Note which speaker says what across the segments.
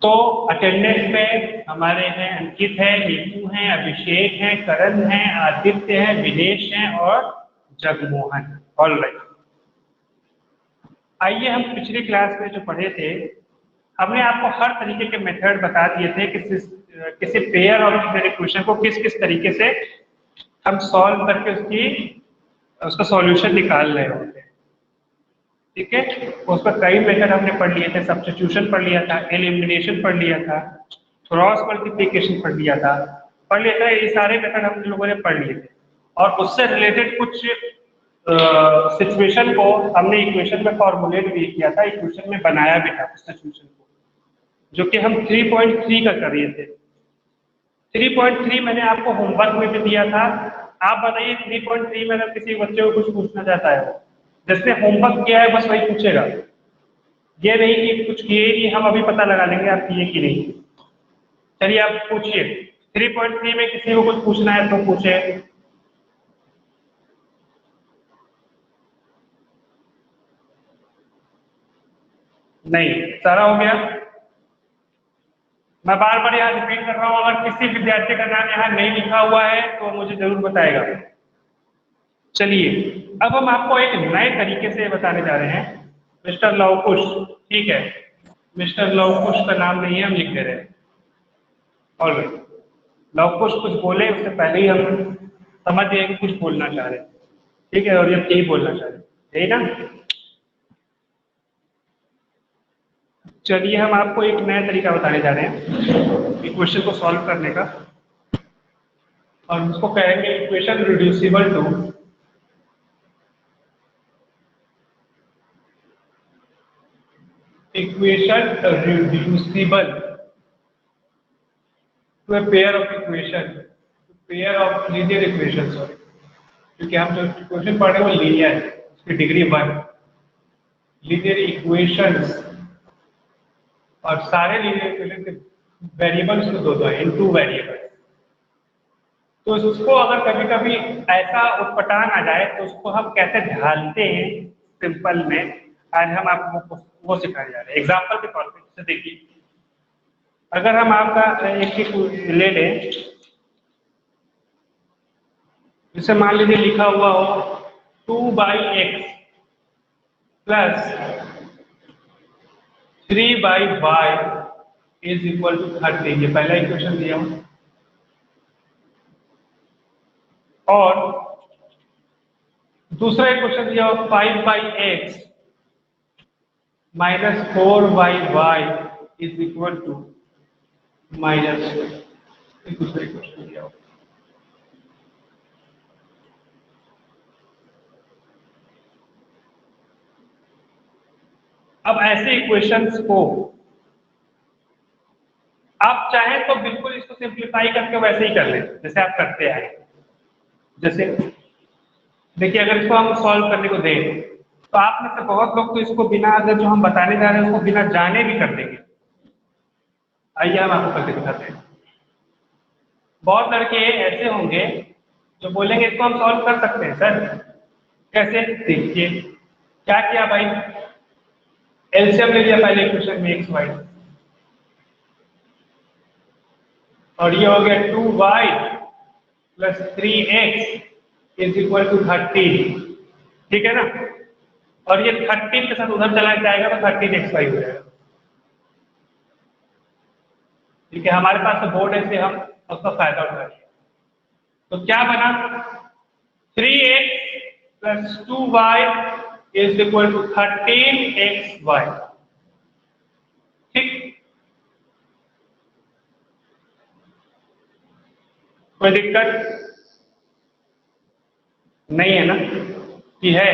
Speaker 1: तो अटेंडेंस में हमारे हैं अंकित है, नीतू है, अभिषेक है, करण है, आदित्य है, विनेश है और जगमोहन। ऑल राइट, आइए हम पिछली क्लास में जो पढ़े थे, हमने आपको हर तरीके के मेथड बता दिए थे कि किसी पेयर ऑफ लीनियर इक्वेशन को किस किस तरीके से हम सॉल्व करके उसका सॉल्यूशन निकाल रहे होते हैं। ठीक है, उस पर कई मेथड हमने पढ़ लिए थे। सब्स्टिट्यूशन पढ़ लिया था, एलिमिनेशन पढ़ लिया था, क्रॉस मल्टीप्लिकेशन पढ़ लिया था, ये सारे मेथड हम लोगों ने पढ़ लिए थे। और उससे रिलेटेड कुछ सिचुएशन को हमने इक्वेशन में फॉर्मुलेट भी किया था, इक्वेशन में बनाया भी था उस सिचुएशन को, जो कि हम 3.3 का कर रहे थे। 3.3 मैंने आपको होमवर्क में भी दिया था। आप बताइए 3.3 में अगर किसी बच्चे को कुछ पूछना चाहता है, जिसने होमवर्क किया है बस वही पूछेगा, ये नहीं कि कुछ किए ही हम अभी पता लगा लेंगे आप किए कि नहीं। चलिए आप पूछिए, 3.3 में किसी को कुछ पूछना है तो पूछे। नहीं, सारा हो गया। मैं बार बार यहाँ रिपीट कर रहा हूँ, अगर किसी विद्यार्थी का नाम यहाँ नहीं लिखा हुआ है तो मुझे जरूर बताएगा। चलिए अब हम आपको एक नए तरीके से बताने जा रहे हैं, मिस्टर लवकुश। ठीक है, मिस्टर लवकुश का नाम नहीं है, हम लिख दे रहे हैं। और लवकुश कुछ बोले उससे पहले ही हम समझ गए कि कुछ बोलना चाह रहे हैं। ठीक है, और ये यही बोलना चाह रहे हैं, यही ना। चलिए हम आपको एक नया तरीका बताने जा रहे हैं इक्वेशन को सॉल्व करने का, और उसको कहेंगे equation reducible to equation reducible to a pair of linear equation, sorry, क्योंकि हम जो इक्वेशन पढ़ रहे हैं वो लीनियर है, उसकी डिग्री 1। लीनियर इक्वेशंस और सारे लीनियर इक्वेशन के वेरिएबल्स को दो है, इन टू वेरिएबल। तो उसको अगर कभी कभी ऐसा उत्पटान आ जाए तो उसको हम कैसे ढालते हैं सिंपल में, आज हम आपको वो सिखाने जा रहे हैं एग्जाम्पल के तौर पे। जैसे देखिए, अगर हम आपका एक ले लें, जिसे मान लीजिए लिखा हुआ हो 2/x plus 3/y is equal to 30। ये पहला इक्वेशन दिया हूं, और दूसरा इक्वेशन दिया हो 5/x minus 4/y is equal to -2। दूसरा इक्वेशन दिया हो। अब ऐसे इक्वेशंस को आप चाहें तो बिल्कुल इसको सिंप्लीफाई करके वैसे ही कर लें जैसे आप करते हैं। जैसे देखिए, अगर इसको हम सॉल्व करने को दें तो आप में से बहुत लोग तो इसको बिना, अगर जो हम बताने जा रहे हैं उसको बिना जाने भी कर देंगे। आइए हम आपको करके दिखाते हैं। बहुत लड़के ऐसे होंगे जो बोलेंगे इसको हम सॉल्व कर सकते हैं सर। कैसे? देखिए क्या किया भाई, एलसीएम ले लिया पहले इक्वेशन में एक्स वाई, और ये हो गया 2y plus 3x is equal to 13। ठीक है ना, और ये 13 के साथ उधर चला जाएगा तो 13xy हो जाएगा। ठीक है, हमारे पास तो बोर्ड है से हम उसका फायदा उठा लिया। तो क्या बना, 3x plus 2y is equal to 13xy। ठीक, कोई दिक्कत नहीं है ना कि है?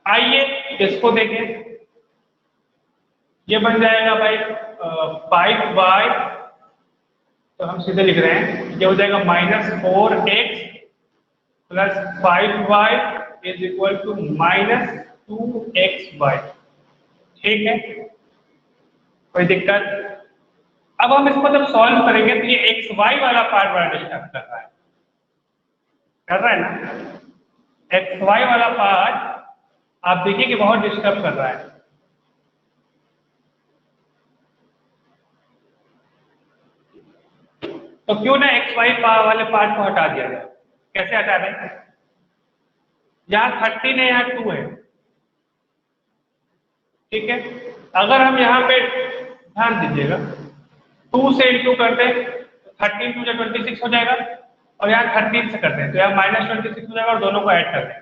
Speaker 1: आइए इसको देखें, ये बन जाएगा भाई 5y, तो हम सीधे लिख रहे हैं ये हो जाएगा -4x plus 5y is equal to -2xy। ठीक है, कोई दिक्कत? अब हम इसको जब सॉल्व करेंगे तो ये xy वाला पार्ट बड़ा डिस्टर्ब कर रहा है ना। xy वाला पार्ट आप देखिए कि बहुत डिस्टर्ब कर रहा है। तो क्यों ना एक्स वाई वाले पार्ट को हटा दिया जाए। कैसे हटा दें? यहाँ 13 है, यहाँ 2 है, ठीक है। अगर हम यहाँ पे ध्यान दीजिएगा 2 से इंटू कर दें, 13 टू 26 हो जाएगा, और यहाँ 13 से कर दें तो यहाँ -26 हो जाएगा, और दोनों को ऐड कर दें।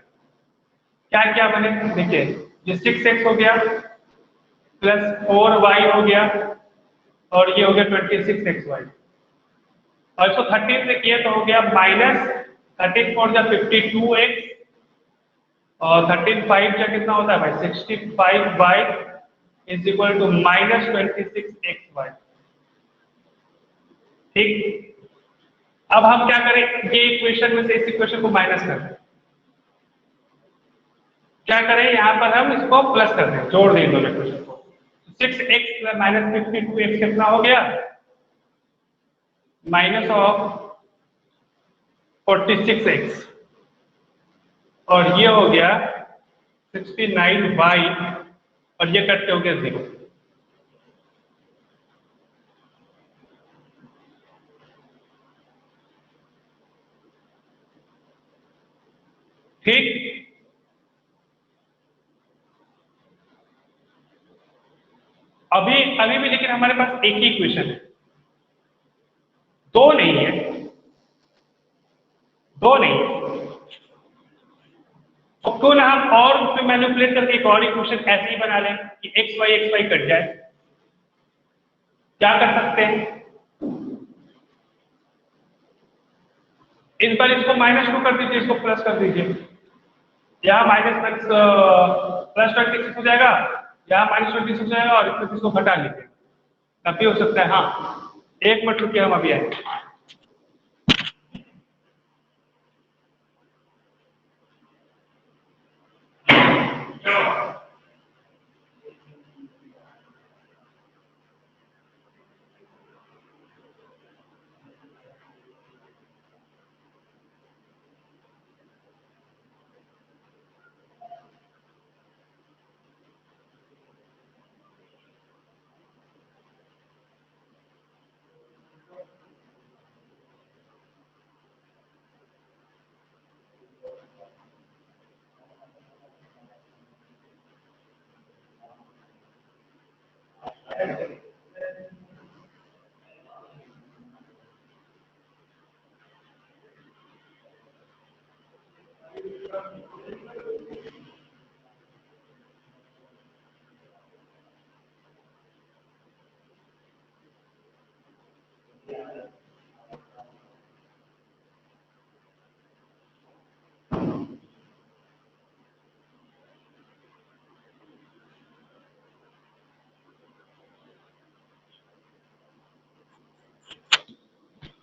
Speaker 1: क्या क्या बने देखिए, ये 6x हो गया प्लस 4y हो गया, और ये हो गया 26xy, और इसको 13 से किया तो हो गया -13 4 जा 52x, और 13 5 जा कितना होता है भाई 65y is equal to -26xy। ठीक, अब हम क्या करें, ये इक्वेशन में से इस इक्वेशन को माइनस कर दें। क्या करें, यहाँ पर हम इसको प्लस कर दें, जोड़ दें दोनों इक्वेशन को। 6x -52x कितना हो गया, माइनस ऑफ 46x, और ये हो गया 69y, और ये कट के हो गया 0। ठीक, अभी भी लेकिन हमारे पास एक ही इक्वेशन है, दो नहीं है, दो नहीं। तो क्यों ना हम और उसमें मैनिपुलेट करके एक और इक्वेशन ऐसे ही बना लें कि एक्स वाई कट जाए। क्या कर सकते हैं, इस बार इसको -2 कर दीजिए, इसको प्लस कर दीजिए, यहाँ +26 हो जाएगा, यहाँ -26 हो जाएगा, और इसको घटा लीजिए, तब भी हो सकता है। हाँ, एक मिनट रुकिए, हम अभी आए।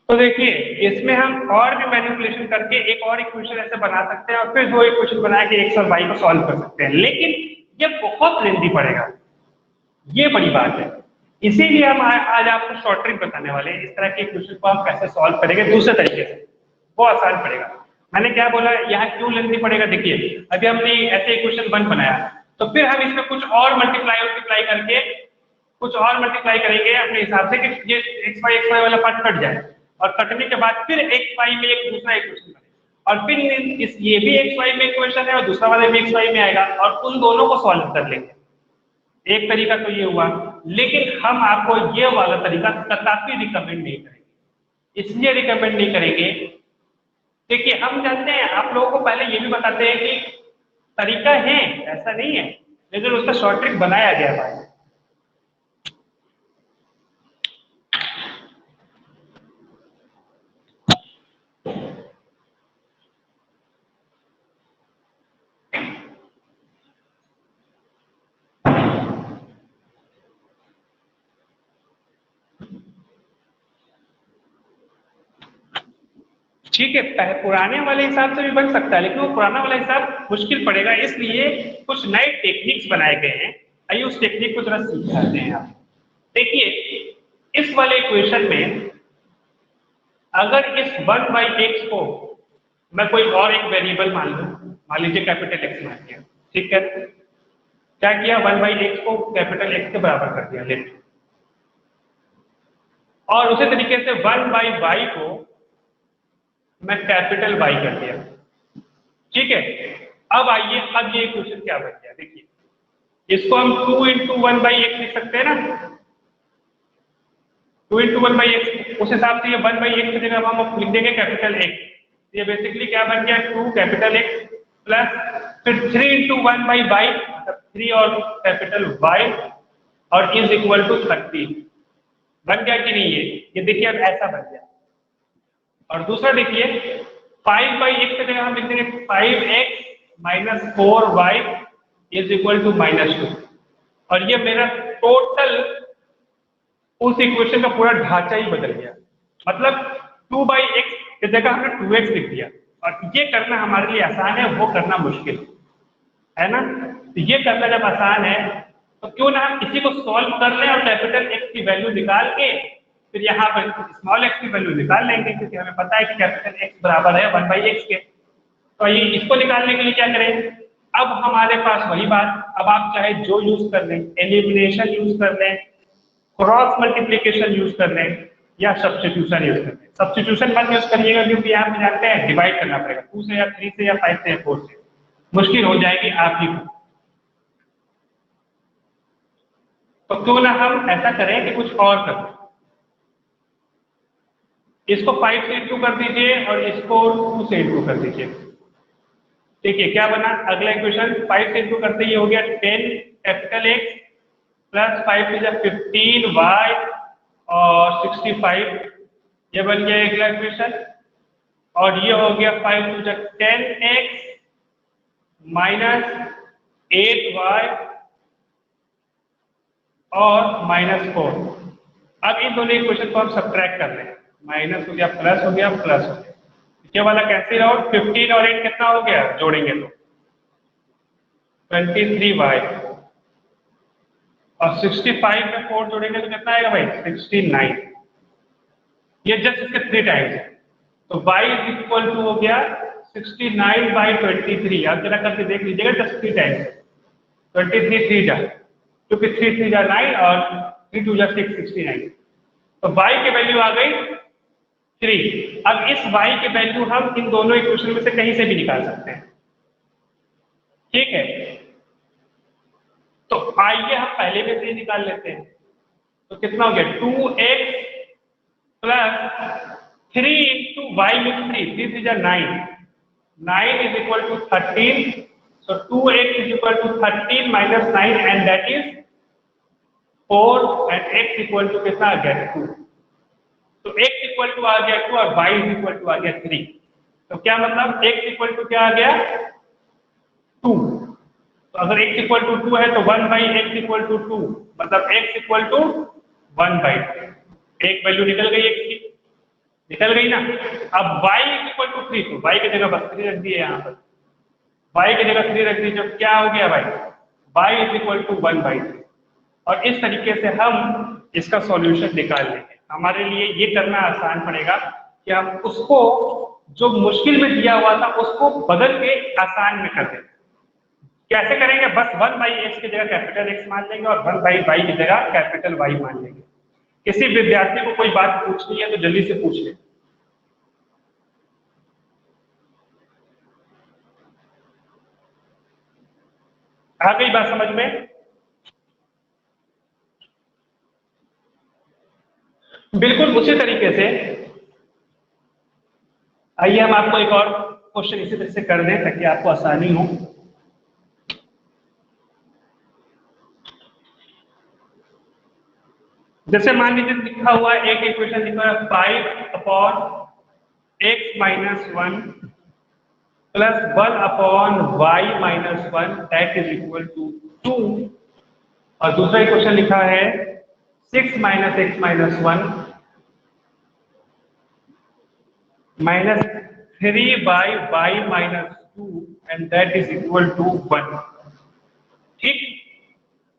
Speaker 1: तो देखिए, इसमें हम और भी मैनिपुलेशन करके एक और इक्वेशन ऐसे बना सकते हैं, और फिर दो इक्वेशन बना के एक्स और वाई को सॉल्व कर सकते हैं, लेकिन ये बहुत लेंथी पड़ेगा, ये बड़ी बात है। इसीलिए हम आज आपको शॉर्ट ट्रिक बताने वाले हैं, इस तरह के इक्वेशन को हम कैसे सॉल्व करेंगे दूसरे तरीके से, वो आसान पड़ेगा। मैंने क्या बोला, यहाँ क्यों लेंथी पड़ेगा, देखिए अभी हमने ऐसे इक्वेशन 1 बनाया, तो फिर हम इसमें कुछ और मल्टीप्लाई करके कुछ और मल्टीप्लाई करेंगे अपने हिसाब से कि ये एक्स वाई वाला पार्ट कट जाए, और कटने के बाद फिर एक्स वाई में एक दूसरा इक्वेशन बने, और फिर इस ये भी एक्स वाई में इक्वेशन है और दूसरा वाला भी एक्स वाई में आएगा, और उन दोनों को सॉल्व कर लेंगे। एक तरीका तो ये हुआ, लेकिन हम आपको ये वाला तरीका कतई रिकमेंड नहीं करेंगे। इसलिए रिकमेंड नहीं करेंगे, देखिए हम जानते हैं, आप लोगों को पहले ये भी बताते हैं कि तरीका है, ऐसा नहीं है, लेकिन उसका शॉर्ट ट्रिक बनाया गया भाई। ठीक है, पुराने वाले हिसाब से भी बन सकता है, लेकिन वो पुराना वाला हिसाब मुश्किल पड़ेगा, इसलिए कुछ नए टेक्निक्स बनाए गए हैं। आइए उस टेक्निक को जरा समझाते हैं। आप देखिए, इस वाले इक्वेशन में अगर इस 1/x को मैं कोई और एक वेरिएबल मान लूं, मान लीजिए कैपिटल X मान लिया, ठीक है, क्या किया, 1/x को कैपिटल X के बराबर कर दिया, लेट, और उसी तरीके से 1/y को मैं कैपिटल Y कर दिया। ठीक है, अब आइए, अब ये इक्वेशन क्या बन गया देखिए, इसको हम 2 × 1/x लिख सकते हैं ना, 2 × 1/x। उस हिसाब से ये 1/x की जगह हम लिख देंगे कैपिटल X। ये बेसिकली क्या बन गया, 2 कैपिटल X प्लस फिर 3 × 1/y, मतलब 3 और कैपिटल Y और इज इक्वल टू 30। बन गया कि नहीं ये देखिए अब ऐसा बन गया। और दूसरा देखिए 5/x की जगह हम लिख देंगे 5x - 4y is equal to -2। और ये मेरा टोटल उस इक्वेशन का पूरा ढांचा ही बदल गया। मतलब 2/x की जगह हमने 2x लिख दिया। और ये करना हमारे लिए आसान है, वो करना मुश्किल है ना। तो ये करना जब आसान है तो क्यों ना हम इसी को सॉल्व कर लें और कैपिटल X की वैल्यू निकाल के फिर यहाँ पर स्मॉल x की वैल्यू निकाल लेंगे, क्योंकि हमें पता है कि कैपिटल X बराबर है 1/x के। तो ये इसको निकालने के लिए क्या करें, अब हमारे पास वही बात, अब आप चाहे जो यूज कर लें, एलिमिनेशन यूज कर लें, क्रॉस मल्टीप्लिकेशन यूज कर लें या सब्स्टिट्यूशन यूज कर लें। सब्स्टिट्यूशन मत यूज करिएगा क्योंकि आप जानते हैं डिवाइड करना पड़ेगा 2 से या 3 से या 5 से या 4 से, मुश्किल हो जाएगी आप ही को। तो क्यों ना हम ऐसा करें कि कुछ और करें, इसको 5 से इंटू कर दीजिए और इसको 2 से इंटू कर दीजिए। ठीक है, क्या बना अगला इक्वेशन, 5 से इंटू करते ही हो गया 10 कैपिटल X प्लस 5 से 15y और 65, ये बन गया अगला इक्वेशन। और ये हो गया 5 से 10x - 8y और -4। अब इन दोनों इक्वेशन को हम सब्ट्रैक्ट कर लें, माइनस हो गया प्लस हो गया प्लस हो गया, ये वाला कैंसिल आउट, 15 और 8 कितना हो गया, जोड़ेंगे तो 23y और 65 में 4 जोड़ेंगे तो कितना आएगा भाई 69। ये जस्ट इसके 3 टाइम्स है, तो y इज इक्वल टू हो गया 69/23। आप जरा करके देख लीजिएगा, जस्ट 3 टाइम्स, 23 3 जा, क्योंकि 3 3 जा 9 और 3 2 जा 6, 69। तो y की वैल्यू आ गई 3। अब इस y की वैल्यू हम इन दोनों इक्वेशन में से कहीं से भी निकाल सकते हैं। ठीक है, तो आइए हम पहले में से निकाल लेते हैं। तो कितना हो गया 2x प्लस 3 इंटू y में 3 3 जा 9, 9 is equal to 13। So 2x is equal to 13 minus 9 and that is 4 and x equal to कितना आ गया 2। तो x इक्वल टू आ गया 2 और y इज इक्वल टू आ गया 3। तो क्या मतलब x इक्वल टू क्या आ गया 2। तो अगर x इक्वल टू 2 है तो 1/x इक्वल टू 2, मतलब x इक्वल टू 1/2। एक वैल्यू निकल गई x की, निकल गई ना। अब y इक्वल टू 3, तो y की जगह बस 3 रख दिए, यहाँ पर y की जगह 3 रख दीजिए, क्या हो गया भाई y इज इक्वल टू 1/3। और इस तरीके से हम इसका सॉल्यूशन निकाल लेंगे। हमारे लिए ये करना आसान पड़ेगा कि हम उसको जो मुश्किल में दिया हुआ था उसको बदल के आसान में कर देंगे। कैसे करेंगे, बस 1/x की जगह कैपिटल X मान लेंगे और 1/y की जगह कैपिटल Y मान लेंगे। किसी विद्यार्थी को कोई बात पूछनी है तो जल्दी से पूछ ले। आ गई बात समझ में? बिल्कुल उसी तरीके से आइए हम आपको एक और क्वेश्चन इसी तरह से कर दें ताकि आपको आसानी हो। जैसे मान लीजिए लिखा हुआ है, एक इक्वेशन लिखा है 5/x - 1 plus 1/y - 1 that is equal to 2। और दूसरा इक्वेशन लिखा है 6 - x - 1 minus 3/y - 2 and that is equal to 1। ठीक,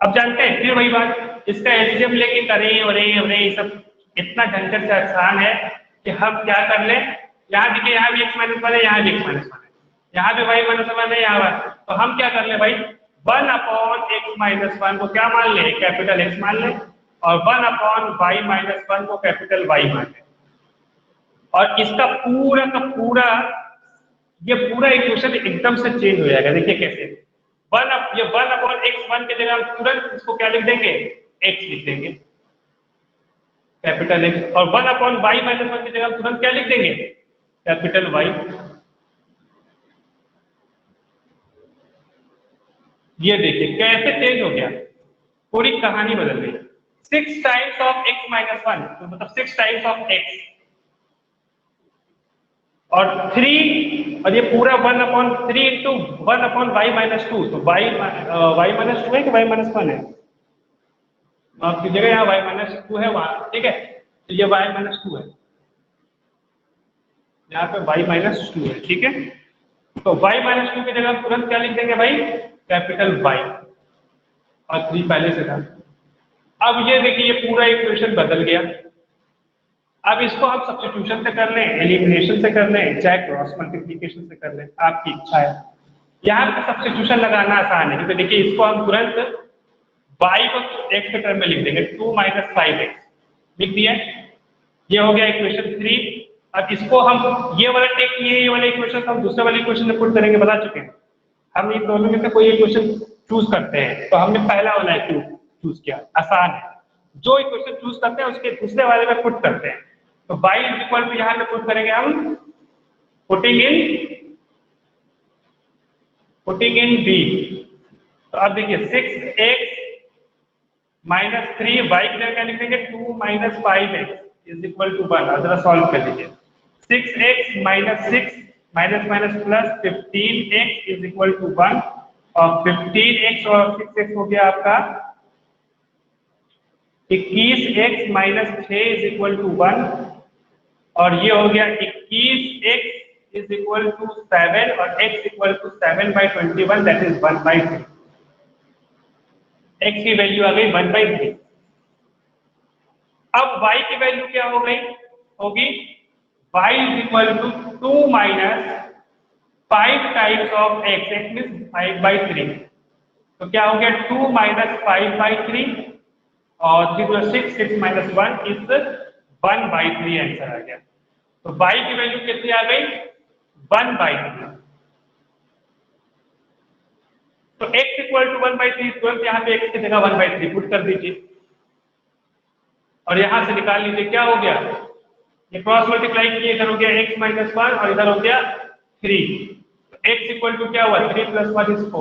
Speaker 1: अब जानते हैं फिर वही बात, इसका एलसीएम लेके करें और ये सब इतना झंझट से आसान है कि हम क्या कर लें, यहाँ देखिए यहाँ भी x - 1 है, यहाँ भी x - 1 है, यहाँ भी y - 1 है, यहाँ तो हम क्या कर ले भाई 1/x - 1 को क्या मान ले, कैपिटल X मान ले। और 1/y-1 को कैपिटल Y माने, और इसका पूरा का पूरा ये पूरा इक्वेशन एकदम से चेंज हो जाएगा। देखिए कैसे, ये 1/x1 की जगह हम तुरंत इसको क्या लिख देंगे, x लिख देंगे कैपिटल X, और 1/y-1 की जगह हम तुरंत क्या लिख देंगे, कैपिटल Y। ये देखिए कैसे चेंज हो गया, पूरी कहानी बदल गई। 6 टाइम्स ऑफ x-1 तो मतलब 6 टाइम्स ऑफ x, और 3, और ये पूरा 1/3 इंटू 1/y-2, तो y-2 है कि y-1 है, आपकी जगह यहाँ y-2 है वहां, ठीक है, तो ये y-2 है, यहाँ पे y-2 है, ठीक है। तो y-2 की जगह हम तुरंत क्या लिख देंगे भाई, कैपिटल Y, और 3 पहले से था। अब ये देखिए ये पूरा इक्वेशन बदल गया। अब इसको हम सब्स्टिट्यूशन से कर लें, एलिमिनेशन से कर लें, चाहे क्रॉस मल्टीप्लिकेशन से कर लें, आपकी इच्छा है। यहाँ पे सब्स्टिट्यूशन लगाना आसान है, क्योंकि देखिए इसको हम तुरंत y को x के टर्म में लिख देंगे, 2 - 5x लिख दिया, ये हो गया इक्वेशन 3। अब इसको हम ये वाला टेक किए, ये वाला इक्वेशन हम दूसरे वाले इक्वेशन में पुट करेंगे, बता चुके हैं हम इन दोनों में से कोई इक्वेशन चूज करते हैं, तो हमने पहला वाला चूज किया, आसान है, जो इक्वेशन चूज करते हैं उसके दूसरे वाले में पुट करते हैं। तो y = यहाँ पे पुट करेंगे हम, पुटिंग इन b। तो अब देखिए 6x - 3 y की जगह क्या लिख देंगे, 2 - 5x = 1। जरा सॉल्व कर लीजिए, 6x - 6 प्लस 15x = 1, और 15x और 6x हो गया आपका 21x - 6 = 1, और ये हो गया 21x = 7, और x = 7/21, दैट इज 1/3। x की वैल्यू आ गई 1/3। अब y की वैल्यू क्या हो गई, होगी y = 2 - 5 times of x, x means 5/3, तो क्या हो गया 2 - 5/3, और 3 × 6, 6 - 1 इज 1/3 आंसर आ गया। तो y की वैल्यू कितनी आ गई, 1/3। तो x = 1/3, तुरंत यहाँ पे x की जगह 1/3 पुट कर दीजिए, और यहां से निकाल लीजिए क्या हो गया, ये क्रॉस मल्टीप्लाई किए, इधर हो गया x - 1 और इधर हो गया 3, तो x = क्या हुआ, 3 + 1 =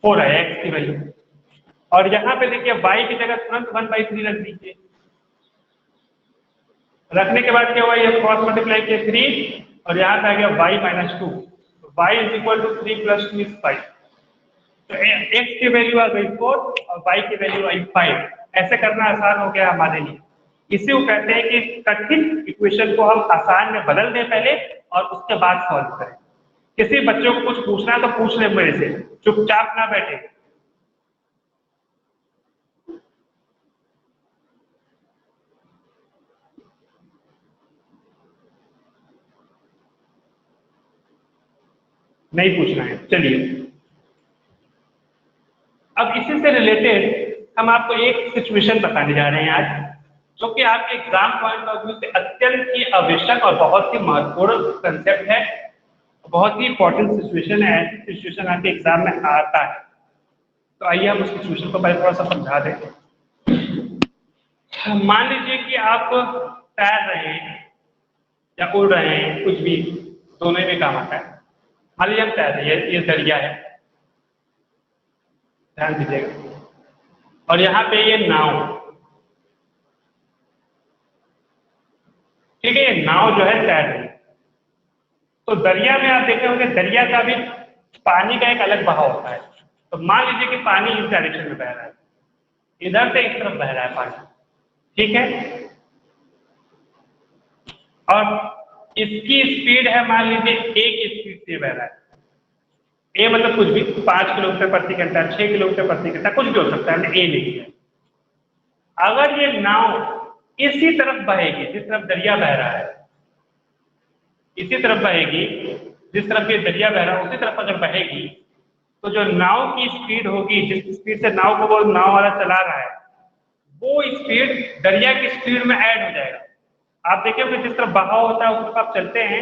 Speaker 1: 4 है x की वैल्यू। और यहाँ पे देखिए y की जगह तुरंत 1/3 रख दीजिए, रखने के बाद क्या हुआ, ये क्रॉस मल्टीप्लाई किए 3, और यहाँ पे आ गया y - 2, तो y = 3 + 2 = 5, तो x की वैल्यू आ गई 4 और y की वैल्यू आई 5। ऐसे करना आसान हो गया हमारे लिए। इसी को कहते हैं कि कठिन इक्वेशन को हम आसान में बदल दें पहले, और उसके बाद सॉल्व करें। किसी बच्चों को कुछ पूछना है तो पूछ ले मेरे से, चुपचाप ना बैठे। नहीं पूछना है, चलिए। अब इसी से रिलेटेड हम आपको एक सिचुएशन बताने जा रहे हैं आज, जो कि आपके एग्जाम पॉइंट ऑफ व्यू से अत्यंत ही आवश्यक और बहुत ही महत्वपूर्ण कंसेप्ट है, बहुत ही इंपॉर्टेंट सिचुएशन है। ऐसी सिचुएशन आपके एग्जाम में आता है, तो आइए हम उस सिचुएशन को पहले थोड़ा सा समझा दें। मान लीजिए कि आप तैर रहे हैं या उड़ रहे हैं, कुछ भी, दोनों में काम आता है। मान लीजिए हम तैर रहे हैं, ये दरिया है, ध्यान दीजिएगा, और यहाँ पे ये नाव, ठीक है, ये नाव जो है तैर रही है। तो दरिया में आप देखे होंगे, दरिया का भी पानी का एक अलग बहाव होता है। तो मान लीजिए कि पानी इस डायरेक्शन में बह रहा है, इधर से इस तरफ बह रहा है पानी, ठीक है, और इसकी स्पीड है मान लीजिए a की स्पीड से बह रहा है। a मतलब कुछ भी, 5 किलोमीटर प्रति घंटा, 6 किलोमीटर प्रति घंटा, कुछ भी हो सकता है, हमने a ले लिया। अगर ये नाव इसी तरफ बहेगी जिस तरफ दरिया बह रहा है, इसी तरफ बहेगी जिस तरफ ये दरिया बह रहा है, उसी तरफ अगर बहेगी, तो जो नाव की स्पीड होगी, जिस स्पीड से नाव को वो नाव वाला चला रहा है, वो स्पीड दरिया की स्पीड में ऐड हो जाएगा। आप देखिए जिस तरफ बहाव होता है उस तरफ आप चलते हैं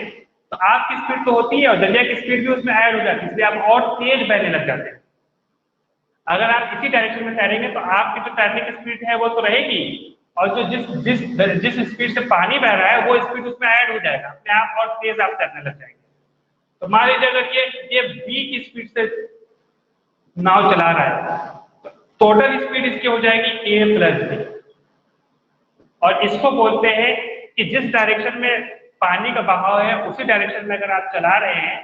Speaker 1: तो आपकी स्पीड तो होती है और दरिया की स्पीड भी उसमें ऐड हो जाती है, इसलिए आप और तेज बहने लग जाते हैं। अगर आप इसी डायरेक्शन में तैरेंगे तो आपकी जो तैरने की स्पीड है वो तो रहेगी, और जो जिस जिस जिस स्पीड से पानी बह रहा है वो स्पीड उसमें ऐड हो जाएगा, अपने आप और तेज आप तैरने लग जाएंगे। तो मान लीजिए अगर ये v की स्पीड से नाव चला रहा है तो टोटल स्पीड इसकी हो जाएगी a प्लस b, और इसको बोलते हैं कि जिस डायरेक्शन में पानी का बहाव है उसी डायरेक्शन में अगर आप चला रहे हैं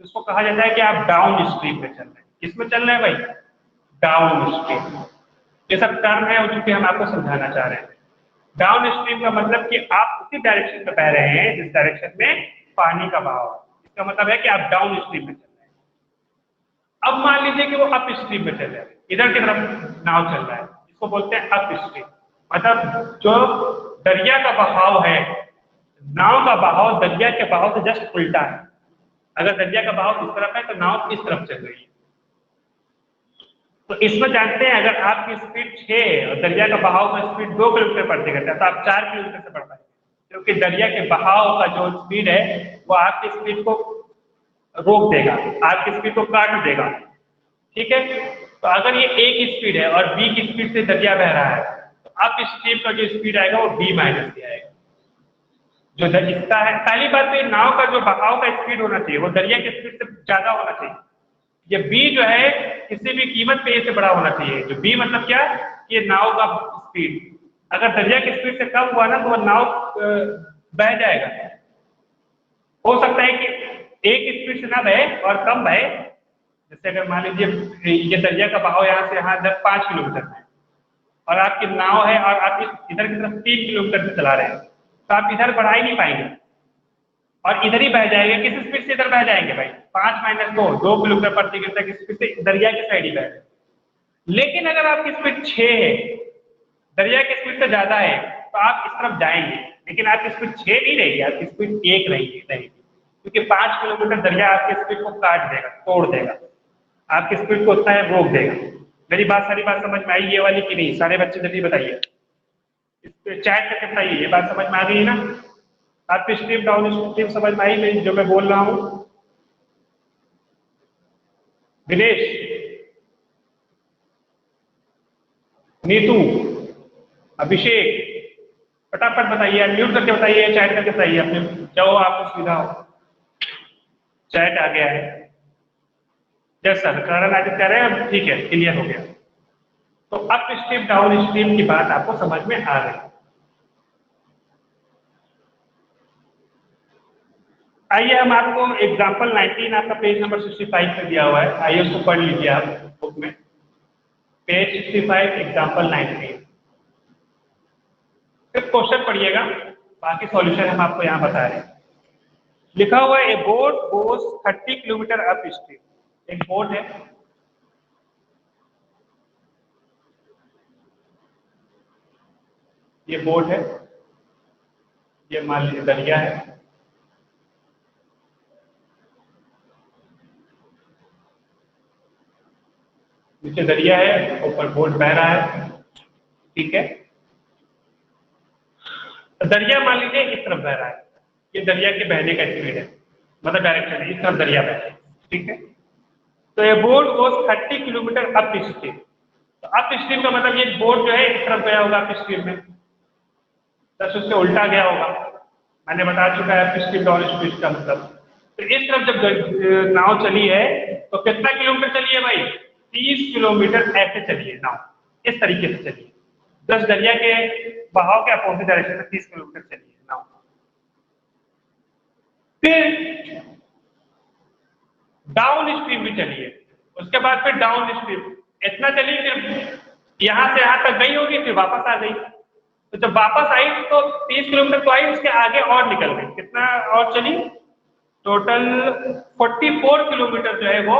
Speaker 1: तो उसको कहा जाता है कि आप डाउन स्ट्रीम में चल रहे हैं। किसमें चल रहे हैं भाई? Down stream. ये सब टर्म है जो कि हम आपको समझाना चाह रहे हैं। डाउन स्ट्रीम का मतलब कि आप उसी डायरेक्शन में बह रहे हैं जिस डायरेक्शन में पानी का बहाव है, इसका मतलब है कि आप डाउन स्ट्रीम में चल रहे हैं। अब मान लीजिए कि वो अप स्ट्रीम में चल रहे हैं, इधर की तरफ नाव चल रहा है, इसको बोलते हैं अप स्ट्रीम। मतलब जो दरिया का बहाव है, नाव का बहाव दरिया के बहाव से जस्ट उल्टा है। अगर दरिया का बहाव इस तरफ है तो नाव इस तरफ चल रही है। तो इसमें जानते हैं अगर आपकी स्पीड 6 है और दरिया का बहाव का स्पीड 2 किलोमीटर प्रति घंटा तो आप 4 किलोमीटर से बढ़ पाएंगे, क्योंकि दरिया के बहाव का जो स्पीड है वो आपकी स्पीड को रोक देगा, आपकी स्पीड को काट देगा। ठीक है, तो अगर ये a की स्पीड है और b की स्पीड से दरिया बह रहा है तो अप स्ट्रीम का जो स्पीड आएगा वो b माइनस से आएगा। जो इसका है, पहली बात तो नाव का जो बहाव का स्पीड होना चाहिए वो दरिया की स्पीड से ज्यादा होना चाहिए। ये b जो है किसी भी कीमत पे a से बड़ा होना चाहिए। जो b मतलब क्या, ये नाव का स्पीड अगर दरिया की स्पीड से कम हुआ ना तो वह नाव बह जाएगा। हो सकता है कि एक स्पीड से ना बहे और कम बहे, जैसे अगर मान लीजिए ये दरिया का बहाव यहाँ से यहाँ 5 किलोमीटर है और आपकी नाव है और आप इधर की तरफ 3 किलोमीटर से चला रहे हैं तो आप इधर बढ़ा ही नहीं पाएंगे और इधर ही बह जाएंगे। किस स्पीड से इधर बह जाएंगे भाई? 5 माइनस 2 किलोमीटर प्रति घंटा की स्पीड से दरिया की साइड ही बह रहे। लेकिन अगर आपकी स्पीड 6 है, दरिया की स्पीड से ज्यादा है तो आप इस तरफ जाएंगे, लेकिन आपकी स्पीड 6 नहीं रहेगी, आपकी स्पीड 1 रहेगी, क्योंकि 5 किलोमीटर दरिया आपकी स्पीड को काट देगा, तोड़ देगा, आपकी स्पीड को उतना है रोक देगा। मेरी बात सारी बात समझ में आई ये वाली कि नहीं? सारे बच्चे जल्दी बताइए, इस पे चैट करके बताइए ये बात समझ में आ गई है ना? आपकी स्ट्रीम डाउन स्ट्रीम समझ में आई नहीं जो मैं बोल रहा हूँ? दिनेश, नीतू, अभिषेक, फटाफट बताइए, म्यूट करके बताइए, चैट करके बताइए, अपने जो आपको सुविधा हो। चैट आ गया है। यस सर, कारण आदित्य कह रहे हैं, ठीक है, क्लियर हो गया। तो अप स्ट्रीम डाउन स्ट्रीम की बात आपको समझ में आ गई। आइए हम आपको एग्जाम्पल 19 आपका पेज नंबर 65 पे दिया हुआ है, आइए उसको पढ़ लीजिए आप बुक में। पेज 65 एग्जाम्पल 19 फिर क्वेश्चन पढ़िएगा, बाकी सॉल्यूशन हम आपको यहाँ बता रहे हैं। लिखा हुआ है ए boat goes 30 kilometre up stream. एक बोट है, ये बोट है, ये मान लीजिए दरिया है, नीचे दरिया है, ऊपर बोट बह रहा है। ठीक है, दरिया मान लीजिए इस तरफ बह रहा है, ये दरिया के बहने का स्पीड है, मतलब डायरेक्शन है, इस तरफ दरिया बह रहा है। ठीक है, तो ये boat goes 30 kilometre up stream. तो अप स्ट्रीम का मतलब ये बोट जो है इस तरफ गया होगा अप स्ट्रीम में, बस उससे उल्टा गया होगा। मैंने बता चुका है अप स्ट्रीम डाउन स्ट्रीम का मतलब। तो इस तरफ जब नाव चली है तो कितना किलोमीटर चली है भाई? 30 किलोमीटर ऐसे चली है नाव, इस तरीके से चली है, प्लस दरिया के बहाव के अपोजिट डायरेक्शन में 30 किलोमीटर चली है नाव। फिर डाउन स्ट्रीम भी चली है, उसके बाद फिर डाउन स्ट्रीम इतना चली, फिर यहां से यहां तक गई होगी, फिर वापस आ गई। तो जब वापस आई तो 30 किलोमीटर तो आई, उसके आगे और निकल गई, कितना और चली? टोटल 44 किलोमीटर जो है वो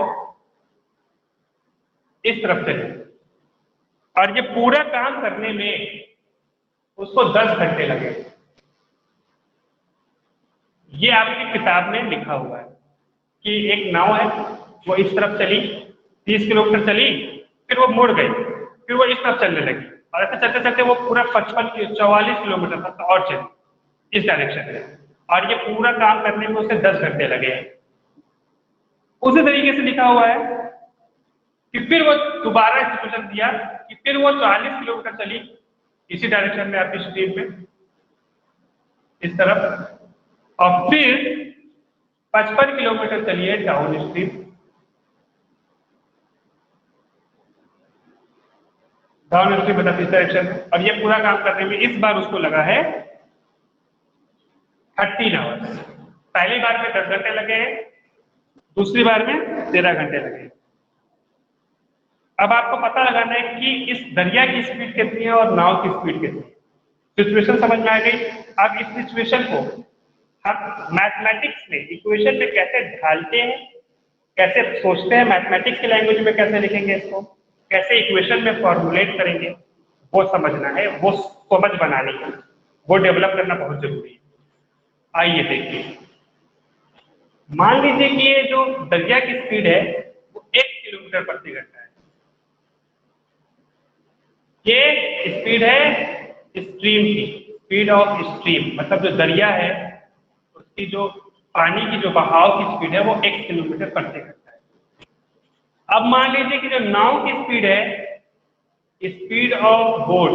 Speaker 1: इस तरफ चली, और ये पूरा काम करने में उसको 10 घंटे लगे। ये आपकी किताब में लिखा हुआ है कि एक नाव है, वो इस तरफ चली, 30 किलोमीटर चली, फिर वो मुड़ गई, फिर वो इस तरफ चलने लगी और ऐसे चलते चलते वो पूरा 44 किलोमीटर तक और चले इस डायरेक्शन में, और ये पूरा काम करने में उसे 10 घंटे लगे हैं। उसी तरीके से लिखा हुआ है कि फिर वो दोबारा इंस्ट्रक्शन दिया कि फिर वो 40 किलोमीटर चली इसी डायरेक्शन में, आपकी स्ट्रीम में इस तरफ, और फिर 55 किलोमीटर चलिए डाउन स्ट्रीम, डाउन स्ट्रीम मतलब इस डायरेक्शन में, और ये पूरा काम करने में इस बार उसको लगा है 13 आवर्स। पहली बार में 10 घंटे लगे हैं, दूसरी बार में 13 घंटे लगे। अब आपको पता लगाना है कि इस दरिया की स्पीड कितनी है और नाव की स्पीड कितनी है। सिचुएशन समझ में आ गई। अब इस सिचुएशन को हम मैथमेटिक्स में इक्वेशन में कैसे ढालते हैं, कैसे सोचते हैं, मैथमेटिक्स की लैंग्वेज में कैसे लिखेंगे इसको, कैसे इक्वेशन में फॉर्मुलेट करेंगे, वो समझना है, वो समझ बनानी है, वो डेवलप करना बहुत जरूरी है। आइए देखिए, मान लीजिए कि ये जो दरिया की स्पीड है वो 1 किलोमीटर प्रति घंटा है। ये स्पीड है स्ट्रीम की, स्पीड ऑफ स्ट्रीम, मतलब जो दरिया है उसकी जो पानी की जो बहाव की स्पीड है वो 1 किलोमीटर प्रति घंटा है। अब मान लीजिए कि जो नाव की स्पीड है, स्पीड ऑफ बोट,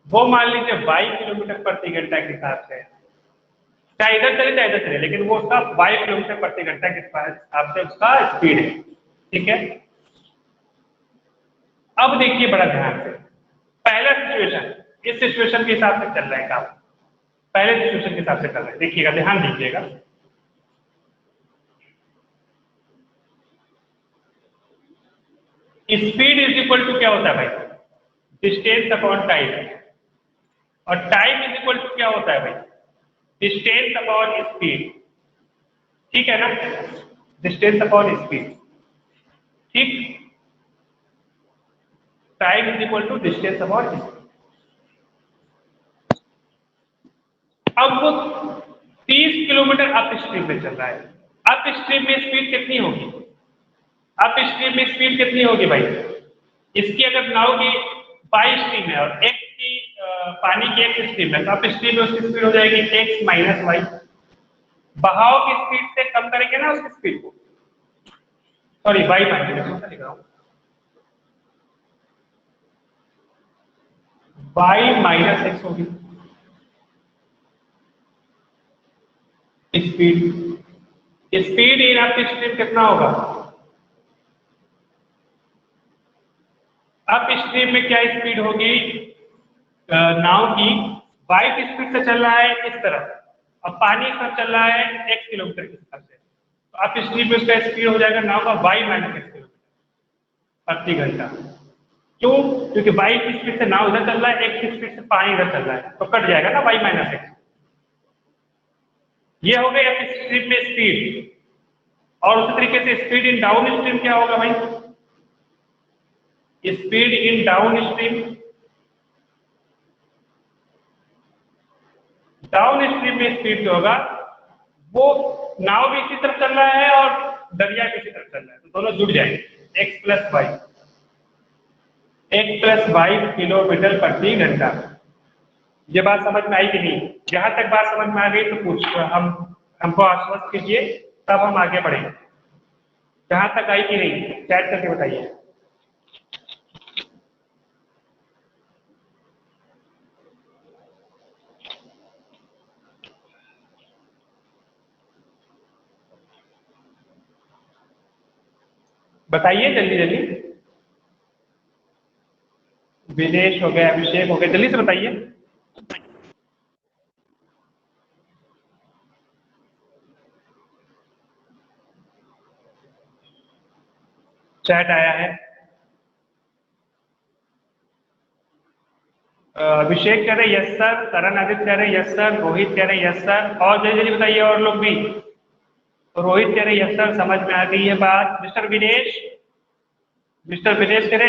Speaker 1: वो मान लीजिए 22 किलोमीटर प्रति घंटा के हिसाब से, चाहे इधर चले चाहे इधर चले, लेकिन वो उसका 22 किलोमीटर प्रति घंटा के हिसाब से उसका स्पीड है। ठीक है, अब देखिए बड़ा ध्यान से, पहला सिचुएशन इस सिचुएशन के हिसाब से चल रहा है काम, पहले सिचुएशन के हिसाब से चल रहा है, देखिएगा, ध्यान दीजिएगा। स्पीड इज इक्वल टू क्या होता है भाई, डिस्टेंस अपॉन टाइम, और टाइम इज इक्वल टू क्या होता है भाई, डिस्टेंस अपॉन स्पीड। ठीक है ना, डिस्टेंस अपॉन स्पीड। ठीक, time is equal to distance upon speed. अब वो 30 किलोमीटर अप स्ट्रीम में चल रहा है। अप स्ट्रीम में स्पीड कितनी होगी, अप स्ट्रीम में स्पीड कितनी होगी भाई, इसकी अगर नाव की बाई स्ट्रीम है और एक की पानी की एक स्ट्रीम है, तो अप स्ट्रीम में उसकी स्पीड हो जाएगी x माइनस वाई। बहाव की स्पीड से कम करेंगे ना उसकी स्पीड को, सॉरी वाई माइनस लिख रहा हूं, वाई माइनस एक्स होगी speed. Speed in up stream कितना होगा, अप स्ट्रीम में क्या स्पीड होगी, नाव की वाई की स्पीड से चल रहा है इस तरफ, अब पानी इस तरफ चल रहा है x किलोमीटर की स्पीड से, तो अप स्ट्रीम में उसका स्पीड हो जाएगा नाव का वाई माइनस एक्स किलोमीटर प्रति घंटा। क्यों, क्योंकि वाई की स्पीड से नाव इधर चल रहा है, x की स्पीड से पानी इधर चल रहा है, तो कट जाएगा ना वाई माइनस एक्स। ये हो गई अप स्ट्रीम में स्पीड। और उसी तरीके से स्पीड इन डाउन स्ट्रीम क्या होगा भाई, speed in down stream, down stream में स्पीड जो होगा वो नाव भी इसी तरफ चल रहा है और दरिया भी इसी तरफ चल रहा है, तो दोनों जुड़ जाएंगे, x प्लस वाई किलोमीटर प्रति घंटा। ये बात समझ में आई कि नहीं, जहां तक बात समझ में आ गई तो पूछ हमको आश्वस्त कीजिए, तब हम आगे बढ़ेंगे। जहां तक आई कि नहीं चैट करके बताइए। बताइए जल्दी जल्दी, विदेश हो गया, अभिषेक हो गया, जल्दी से बताइए। चैट आया है, अभिषेक कह रहे यस सर, करण आदित्य कह रहे यस सर, रोहित कह रहे यस सर, और जल्दी जल्दी बताइए और लोग भी। तो रोहित कह रहे यस सर, समझ में आ गई है बात। मिस्टर विनेश कह रहे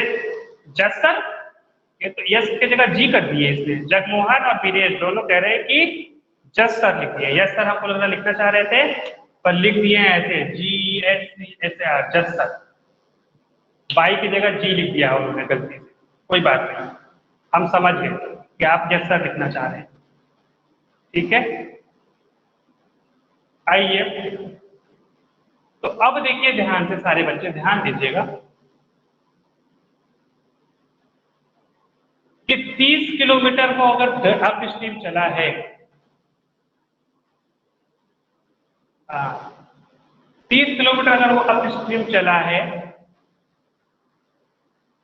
Speaker 1: जस सर, ये तो यस की जगह जी कर दिए इसने। जगमोहन और विनेश दोनों कह रहे हैं कि जस सर लिख दिए, यस सर हमको लग रहा लिखना चाह रहे थे पर लिख दिए ऐसे GSCHR, जस सर। y की जगह g लिख दिया उन्होंने गलती से, कोई बात नहीं, हम समझ गए कि आप जैसा लिखना चाह रहे हैं। ठीक है, आइए तो अब देखिए ध्यान से, सारे बच्चे ध्यान दीजिएगा कि 30 किलोमीटर को अगर अप स्ट्रीम चला है, 30 किलोमीटर अगर वो अप स्ट्रीम चला है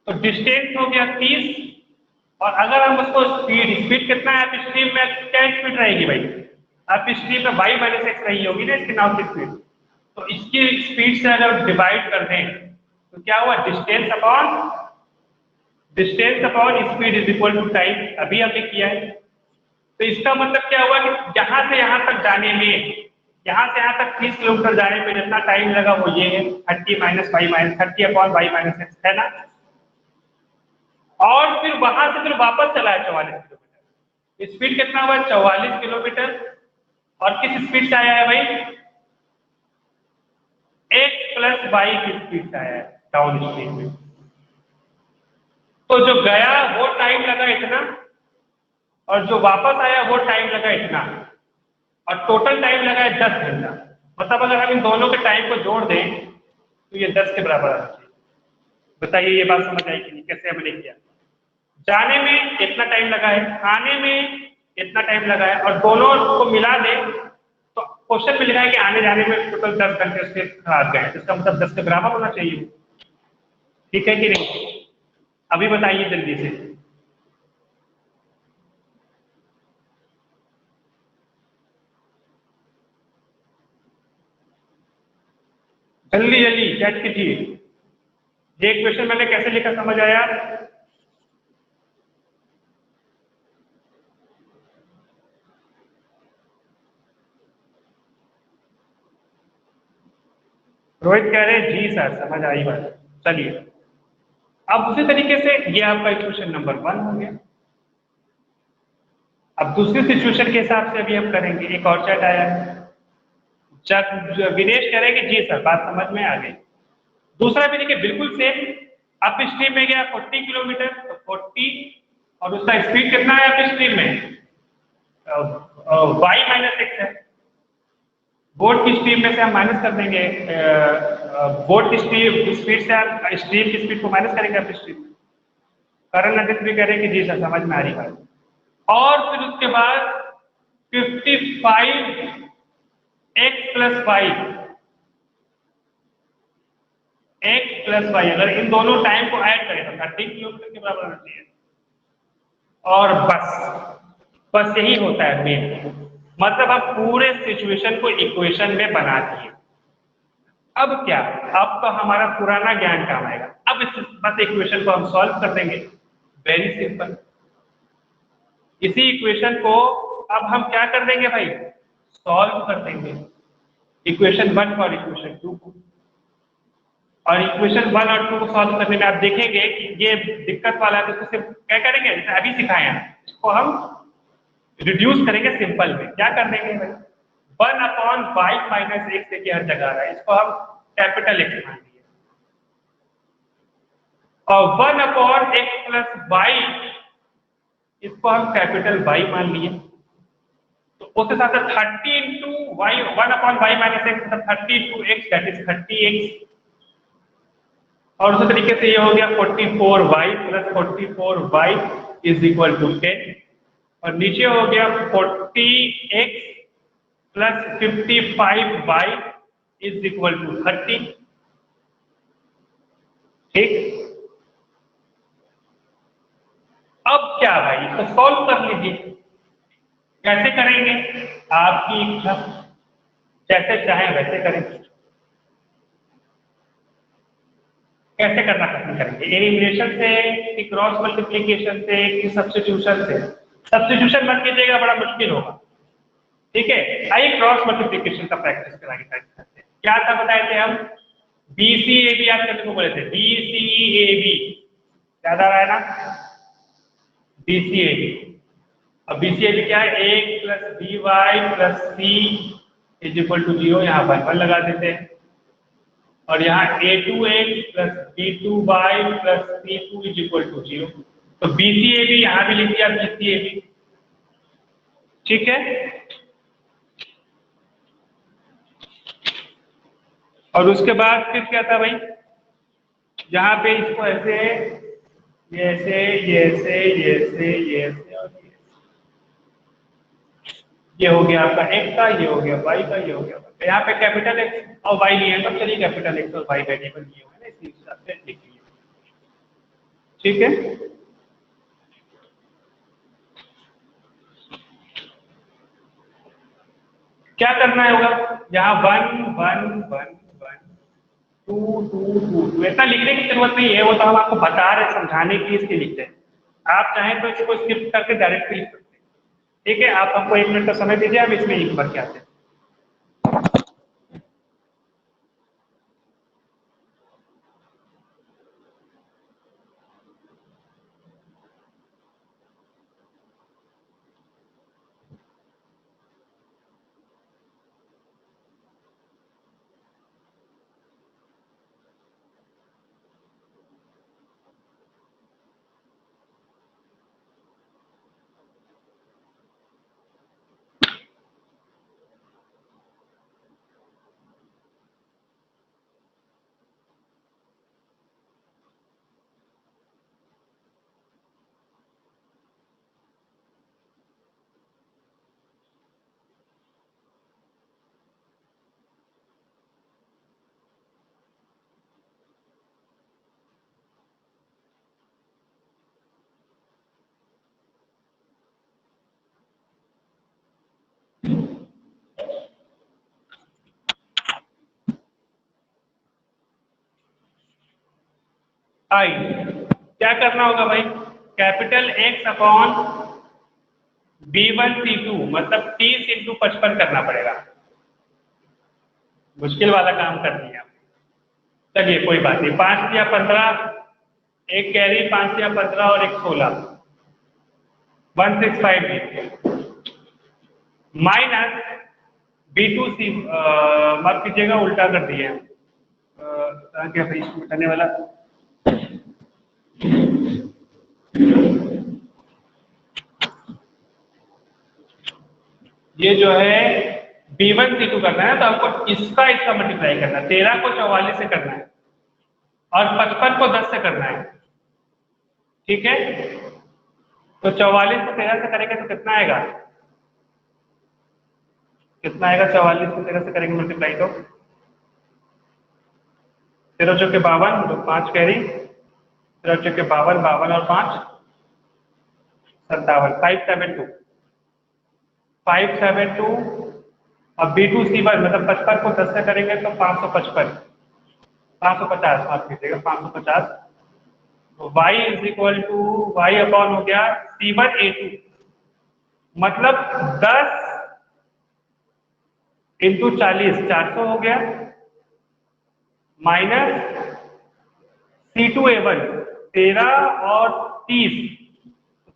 Speaker 1: तो डिस्टेंस हो गया 30, और अगर हम उसको स्पीड, स्पीड कितना है अप स्ट्रीम में, क्या स्पीड रहेगी भाई, अप स्ट्रीम में y माइनस एक्स रही होगी ना इसकी नाव की स्पीड, तो इसकी स्पीड से अगर डिवाइड कर दें तो क्या हुआ, distance upon speed is equal to time, अभी हमने किया है। तो इसका मतलब क्या हुआ कि यहां से यहां तक जाने में, यहां से यहां तक 30 किलोमीटर जाने में जितना टाइम लगा वो ये है 30 minus y minus 30 upon y minus x, है ना। और फिर वहां से फिर वापस चला है 44 किलोमीटर, स्पीड कितना हुआ 44 किलोमीटर, और किस स्पीड से आया है भाई, एक्स प्लस वाई की स्पीड से आया है डाउन स्ट्रीम में। तो जो गया वो टाइम लगा इतना, और जो वापस आया वो टाइम लगा इतना, और टोटल टाइम लगा है 10 घंटा। मतलब अगर हम इन दोनों के टाइम को जोड़ दें तो ये 10 के बराबर आना चाहिए। बताइए ये बात समझ आई कि नहीं, कैसे हमने किया, जाने में इतना टाइम लगा है, आने में इतना टाइम लगा है, और दोनों को मिला दें तो क्वेश्चन में लिखा है कि आने जाने में टोटल 10 घंटे उसके खराब गए, इसका मतलब 10 के बराबर होना चाहिए। ठीक है कि नहीं, अभी बताइए जल्दी से। जल्दी जल्दी चैट कीजिए, ये क्वेश्चन मैंने कैसे लिखा समझ आया। रोहित कह रहे हैं जी सर, समझ आई बात। चलिए अब उसी तरीके से ये आपका इक्वेशन नंबर 1 हो गया। अब दूसरी सिचुएशन के हिसाब से अभी हम करेंगे, एक और चैट आया है, जब विनेश कह रहे हैं कि जी सर बात समझ में आ गई। दूसरा भी देखिए बिल्कुल सेम, अप स्ट्रीम में गया 40 किलोमीटर, तो 40, और उसका स्पीड कितना है अप स्ट्रीम में, वाई माइनस एक्स है। बोर्ड की स्ट्रीम में से हम माइनस कर देंगे, बोर्ड की स्पीड से हम स्ट्रीम की स्पीड को माइनस करेंगे अप स्ट्रीम। करण नजित भी कह रहे हैं कि जी सर समझ में आ रही बात। और फिर उसके बाद 55 एक्स प्लस वाई, अगर इन दोनों टाइम को ऐड करें तो 30 किलोमीटर के बराबर होना चाहिए। और बस यही होता है मेन, मतलब आप पूरे सिचुएशन को इक्वेशन में बना दिए। अब क्या, अब तो हमारा पुराना ज्ञान काम आएगा, अब इस बस इक्वेशन को हम सॉल्व कर देंगे, वेरी सिंपल। इसी इक्वेशन को अब हम क्या कर देंगे भाई, सॉल्व कर देंगे, इक्वेशन 1 और इक्वेशन 2 को। और इक्वेशन 1 और 2 को सॉल्व करने में आप देखेंगे कि ये दिक्कत वाला है, तो सिर्फ क्या करेंगे, जैसे अभी सिखाया इसको हम रिड्यूस करेंगे सिंपल में। क्या कर देंगे भाई, 1 अपॉन वाई माइनस एक्स देखिए हर जगह है, इसको हम कैपिटल एक्स मान लिए, और 1 अपॉन एक्स प्लस वाई इसको हम कैपिटल वाई मान लिए। तो उसके साथ 30 into y, 1 upon y minus x मतलब 30 into x, that is 30x। और उसी तरीके से ये हो गया 44y plus 44y is equal to 10, और नीचे हो गया 40x plus 55y is equal to 30। ठीक, अब क्या भाई, तो सॉल्व कर लीजिए। कैसे करेंगे, आपकी इच्छा, जैसे चाहे वैसे करेंगे। कैसे करना पसंद करेंगे, एलिमिनेशन से कि क्रॉस मल्टीप्लिकेशन से कि सब्स्टिट्यूशन से। सब्स्टिट्यूशन मत कीजिएगा, बड़ा मुश्किल होगा। ठीक है, आइए क्रॉस मल्टीप्लिकेशन का प्रैक्टिस कराएंगे, करते हैं। क्या था बताए थे हम, BCAB याद करने को बोले थे, BCAB याद आ रहा है ना, BCAB। अब BCAB क्या है, a plus BY plus C is equal to 0, यहाँ 1 लगा देते हैं, और यहाँ a2x plus b2y plus c2 is equal to 0। तो BCAB यहाँ भी लिख दिया BCAB। ठीक है, और उसके बाद फिर क्या था भाई, यहाँ पे इसको ऐसे, ये ऐसे, ये ऐसे, ये ऐसे, ये ऐसे और ये हो गया आपका x का, ये हो गया y का, ये हो गया। तो यहाँ पे कैपिटल X और y लिए हैं, तो चलिए कैपिटल X और y वेरिएबल लिए हुए ना, इसी हिसाब से लिख लिया। ठीक है, क्या करना है होगा, यहाँ 1 1 1 1 2 2 2 2 ऐसा लिखने की जरूरत नहीं है, वो तो हम आपको बता रहे समझाने के लिए इसके लिखते हैं। आप चाहें तो इसको स्किप करके डायरेक्ट लिख सकते हैं। ठीक है, आप हमको 1 मिनट का समय दीजिए, हम इसमें लिख भर के आते हैं। आई क्या करना होगा भाई, कैपिटल X अपॉन B1C2 मतलब 30 इंटू 55 करना पड़ेगा। मुश्किल वाला काम कर दिया। चलिए कोई बात नहीं, 5 या 15, एक कैरी, 5 या 15 और एक 16, 1650 माइनस B2C, माफ कीजिएगा उल्टा कर दिए हैं, क्या भाई इसको मिटाने वाला, ये जो है B1C2 करना है, तो आपको इसका मल्टीप्लाई करना है। 13 को 44 से करना है और 55 को 10 से करना है। ठीक है, तो 44 को 13 से करेंगे तो कितना आएगा, कितना आएगा, 44 को 13 से करेंगे मल्टीप्लाई तो 13 चौके 52, तो 5 कैरी, 13 चौके 52, 52 और 5 57, 572 572। अब B2C1 मतलब 55 को 10 से करेंगे तो 555, 550 माफ कीजिएगा 550। तो y is equal to y upon हो गया C1A2 मतलब 10 इंटू 40 400 हो गया, माइनस C2A1 13 और 30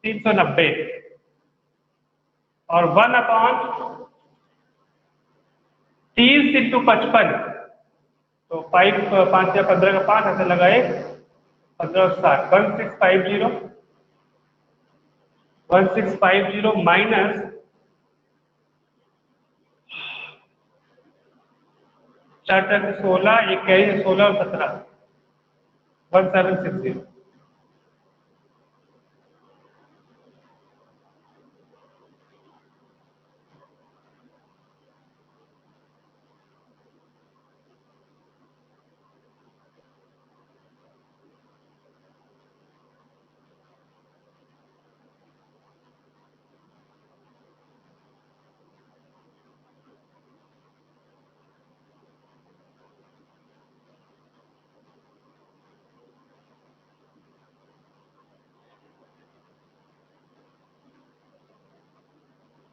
Speaker 1: 390 और 1 अपॉन 30 इंटू 55, तो 5 5 या 15 का 5 ऐसे लगाए 15 60 1650 माइनस 4 16, एक कैरी 16 और 17 1760।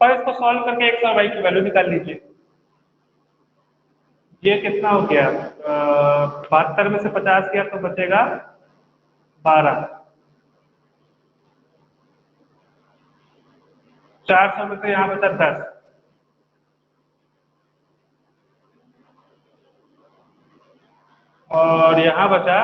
Speaker 1: पर इसको सॉल्व करके x और y की वैल्यू निकाल लीजिए। ये कितना हो गया, 72 में से 50 किया तो बचेगा 12, 400 में से यहाँ बचा 10, और यहाँ बचा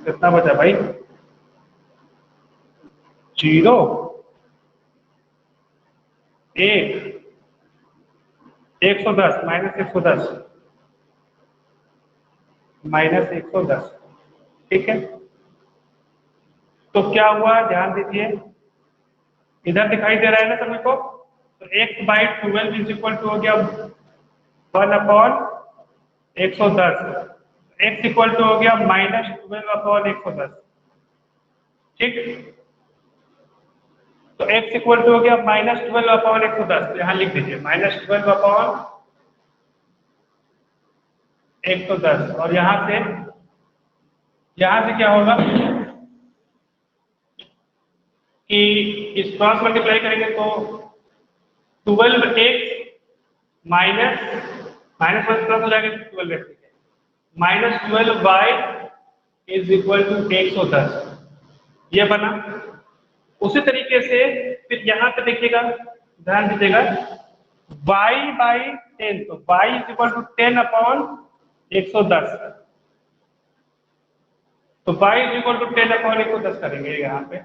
Speaker 1: कितना बचा भाई? 0 1 110 -110 -110। ठीक है, तो क्या हुआ ध्यान दीजिए, इधर दिखाई दे रहा है ना सभी को? तो x/12 इज इक्वल टू हो गया 1/110। x इक्वल टू हो गया -12/110। ठीक, तो x इक्वल टू हो गया -12/110। तो यहाँ लिख दीजिए -12/110। और यहाँ से क्या होगा कि इस क्रॉस मल्टीप्लाई करेंगे तो 12x minus minus one plus हो जाएगा 12x -12y is equal to 110। ये बना। उसी तरीके से फिर यहाँ पे देखिएगा, ध्यान दीजिएगा, y/10, तो y इज इक्वल टू 10/110। तो y इज इक्वल टू 10/110 करेंगे यहाँ पे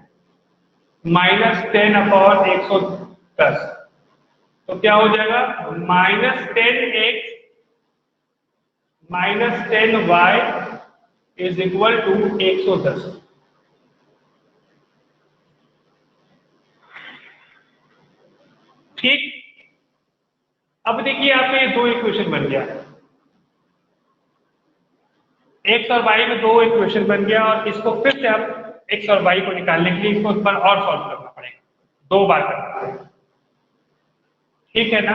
Speaker 1: -10/110। तो क्या हो जाएगा -10y इज इक्वल टू 110। ठीक, अब देखिए आपके दो इक्वेशन बन गया, x और y में दो इक्वेशन बन गया, और इसको फिर से हम x और y को निकालने के लिए इसको इस पर और सॉल्व करना पड़ेगा, दो बार करना पड़ेगा। ठीक है ना?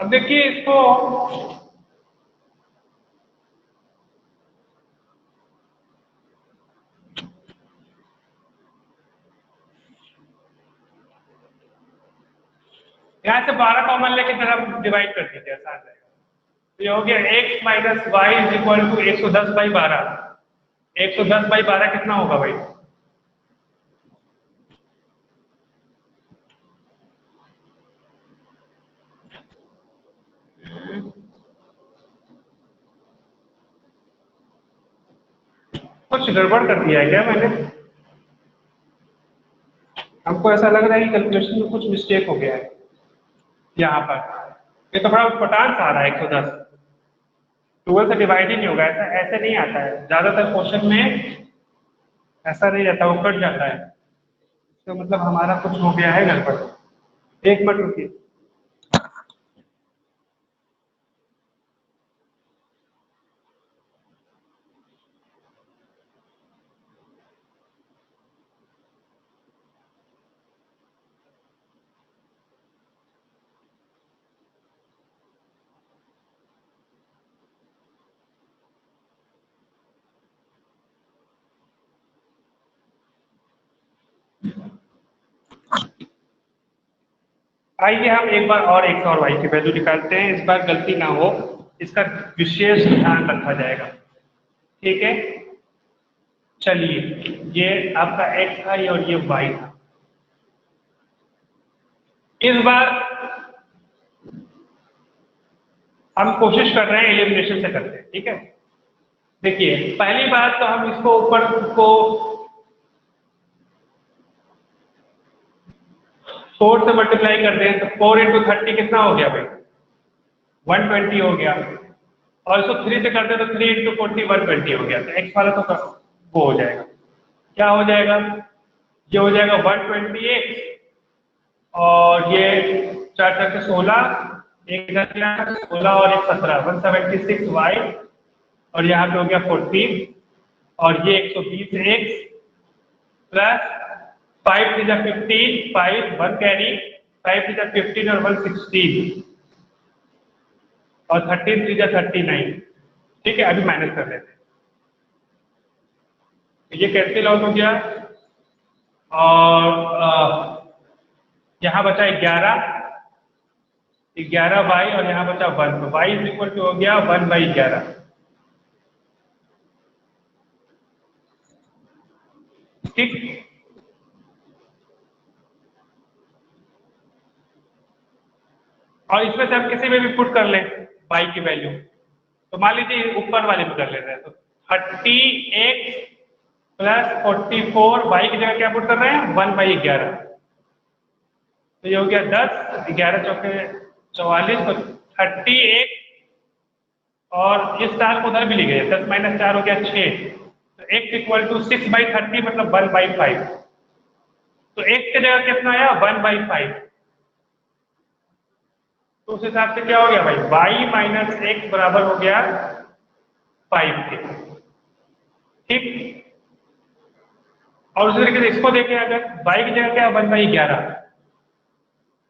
Speaker 1: अब देखिए इसको यहाँ से 12 कॉमन लेके जरा डिवाइड कर दीजिए, आसान रहेगा। तो ये हो गया x minus y is equal to 110/12। 110/12 कितना होगा भाई? कुछ गड़बड़ कर दिया है क्या मैंने? हमको ऐसा लग रहा है कि कैलकुलेशन में कुछ मिस्टेक हो गया है यहाँ पर। ये तो बड़ा उटपटांग सा आ रहा है 110, 12 से डिवाइड ही नहीं होगा, ऐसा ऐसे नहीं आता है ज्यादातर क्वेश्चन में, ऐसा नहीं रहता, वो कट जाता है। तो मतलब हमारा कुछ हो गया है गड़बड़। एक मिनट रुकिए। आइए हम एक बार और x और y की वैल्यू निकालते हैं, इस बार गलती ना हो, इसका विशेष ध्यान रखा जाएगा। ठीक है, चलिए, ये आपका x था और ये y था। इस बार हम कोशिश कर रहे हैं एलिमिनेशन से करते हैं। ठीक है, देखिए पहली बात तो हम इसको ऊपर को 4 से मल्टीप्लाई कर दें, तो 4 × 30 कितना हो गया भाई? 120 हो गया। और इसको 3 से करते तो 3 × 40 120 हो गया, तो x वाला तो वो हो जाएगा, क्या हो जाएगा, ये हो जाएगा 120x और ये 4 × 16, 16 और 1 17 176y और यहाँ पे हो गया 14 और ये 120x प्लस 5 × 15 5 1 कैरी 5 × 15 और 116 और 13 × 39। ठीक है, अभी माइनस कर लेते हैं, ये कैंसिल आउट हो गया और यहाँ बचा 11y और यहाँ बचा 1, तो y इक्वल टू हो गया 1/11। ठीक, और इसमें से आप किसी में भी पुट कर लें y की वैल्यू, तो मान लीजिए ऊपर वाले में कर लेते हैं, तो 30x प्लस 44 y की जगह क्या पुट कर रहे हैं 1/11, तो ये हो गया 10, 11 चौके 44, तो 30x और इस 4 को उधर भी ले गए, 10 - 4 हो गया 6, तो x इक्वल टू 6/30 मतलब 1/5, तो x की जगह कितना आया 1/5, तो उस हिसाब से क्या हो गया भाई y - x बराबर हो गया 5 के। ठीक, और उसी तरीके से इसको देखें, अगर y की जगह क्या है 1/11,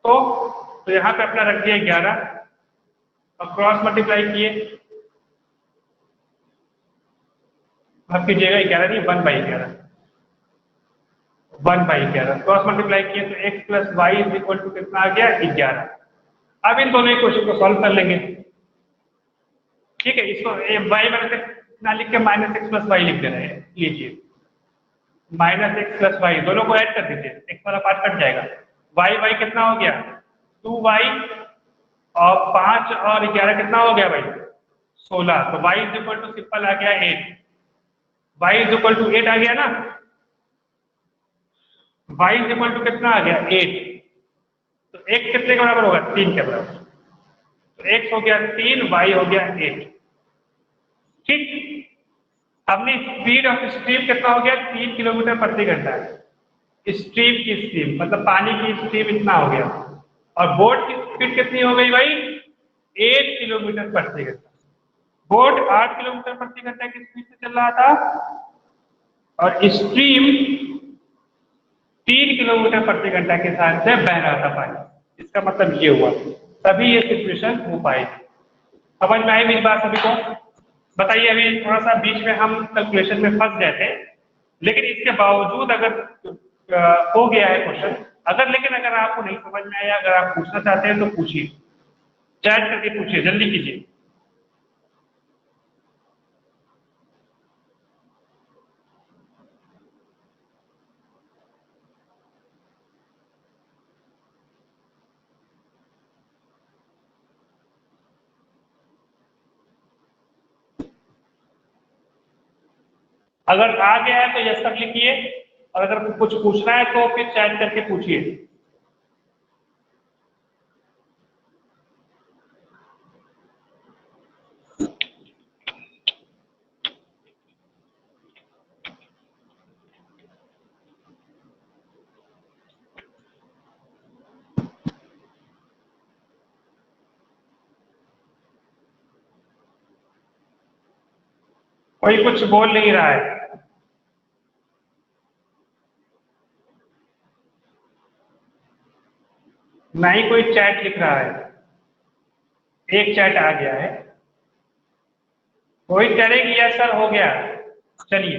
Speaker 1: तो यहाँ पे अपना रख दिया 11 और क्रॉस मल्टीप्लाई किए, अब कीजिएगा 11 नहीं 1/11 क्रॉस मल्टीप्लाई किए, तो x plus y is equal to कितना आ गया 11। अब इन दोनों इक्वेशन को सॉल्व कर लेंगे। ठीक है, इसको y मैंने कितना लिख के -x प्लस वाई लिख दे रहे हैं, लीजिए -x प्लस वाई दोनों को ऐड कर दीजिए, x वाला पार्ट कट जाएगा, y कितना हो गया 2y और 5 और 11 कितना हो गया भाई 16, तो y is equal to simple आ गया 8, y इज इक्वल टू 8 आ गया ना, y इज इक्वल टू कितना आ गया 8, तो x कितने के बराबर होगा 3 के बराबर, तो x हो गया 3, y हो गया 8। ठीक, हमने स्पीड ऑफ स्ट्रीम कितना हो गया 3 किलोमीटर प्रति घंटा, स्ट्रीम की स्पीड मतलब पानी की स्पीड इतना हो गया, और बोट की स्पीड कितनी हो गई भाई 8 किलोमीटर प्रति घंटा, बोट 8 किलोमीटर प्रति घंटा की स्पीड से चल रहा था और स्ट्रीम 3 किलोमीटर प्रति घंटा के साथ से बह रहा था पानी, इसका मतलब ये हुआ, तभी ये सिचुएशन हो पाई। समझ में आई मेरी बात सभी को? बताइए, अभी थोड़ा सा बीच में हम कैलकुलेशन में फंस गए थे, लेकिन इसके बावजूद अगर हो गया है क्वेश्चन, लेकिन अगर आपको नहीं समझ में आया, अगर आप पूछना चाहते हैं तो पूछिए, चैट करके पूछिए, जल्दी कीजिए। अगर आ गया है तो यस कर लिखिए, और अगर कुछ पूछना है तो फिर चैट करके पूछिए। कोई कुछ बोल नहीं रहा है, ना ही कोई चैट लिख रहा है, एक चैट आ गया है, कोई करेगी यस सर हो गया, चलिए।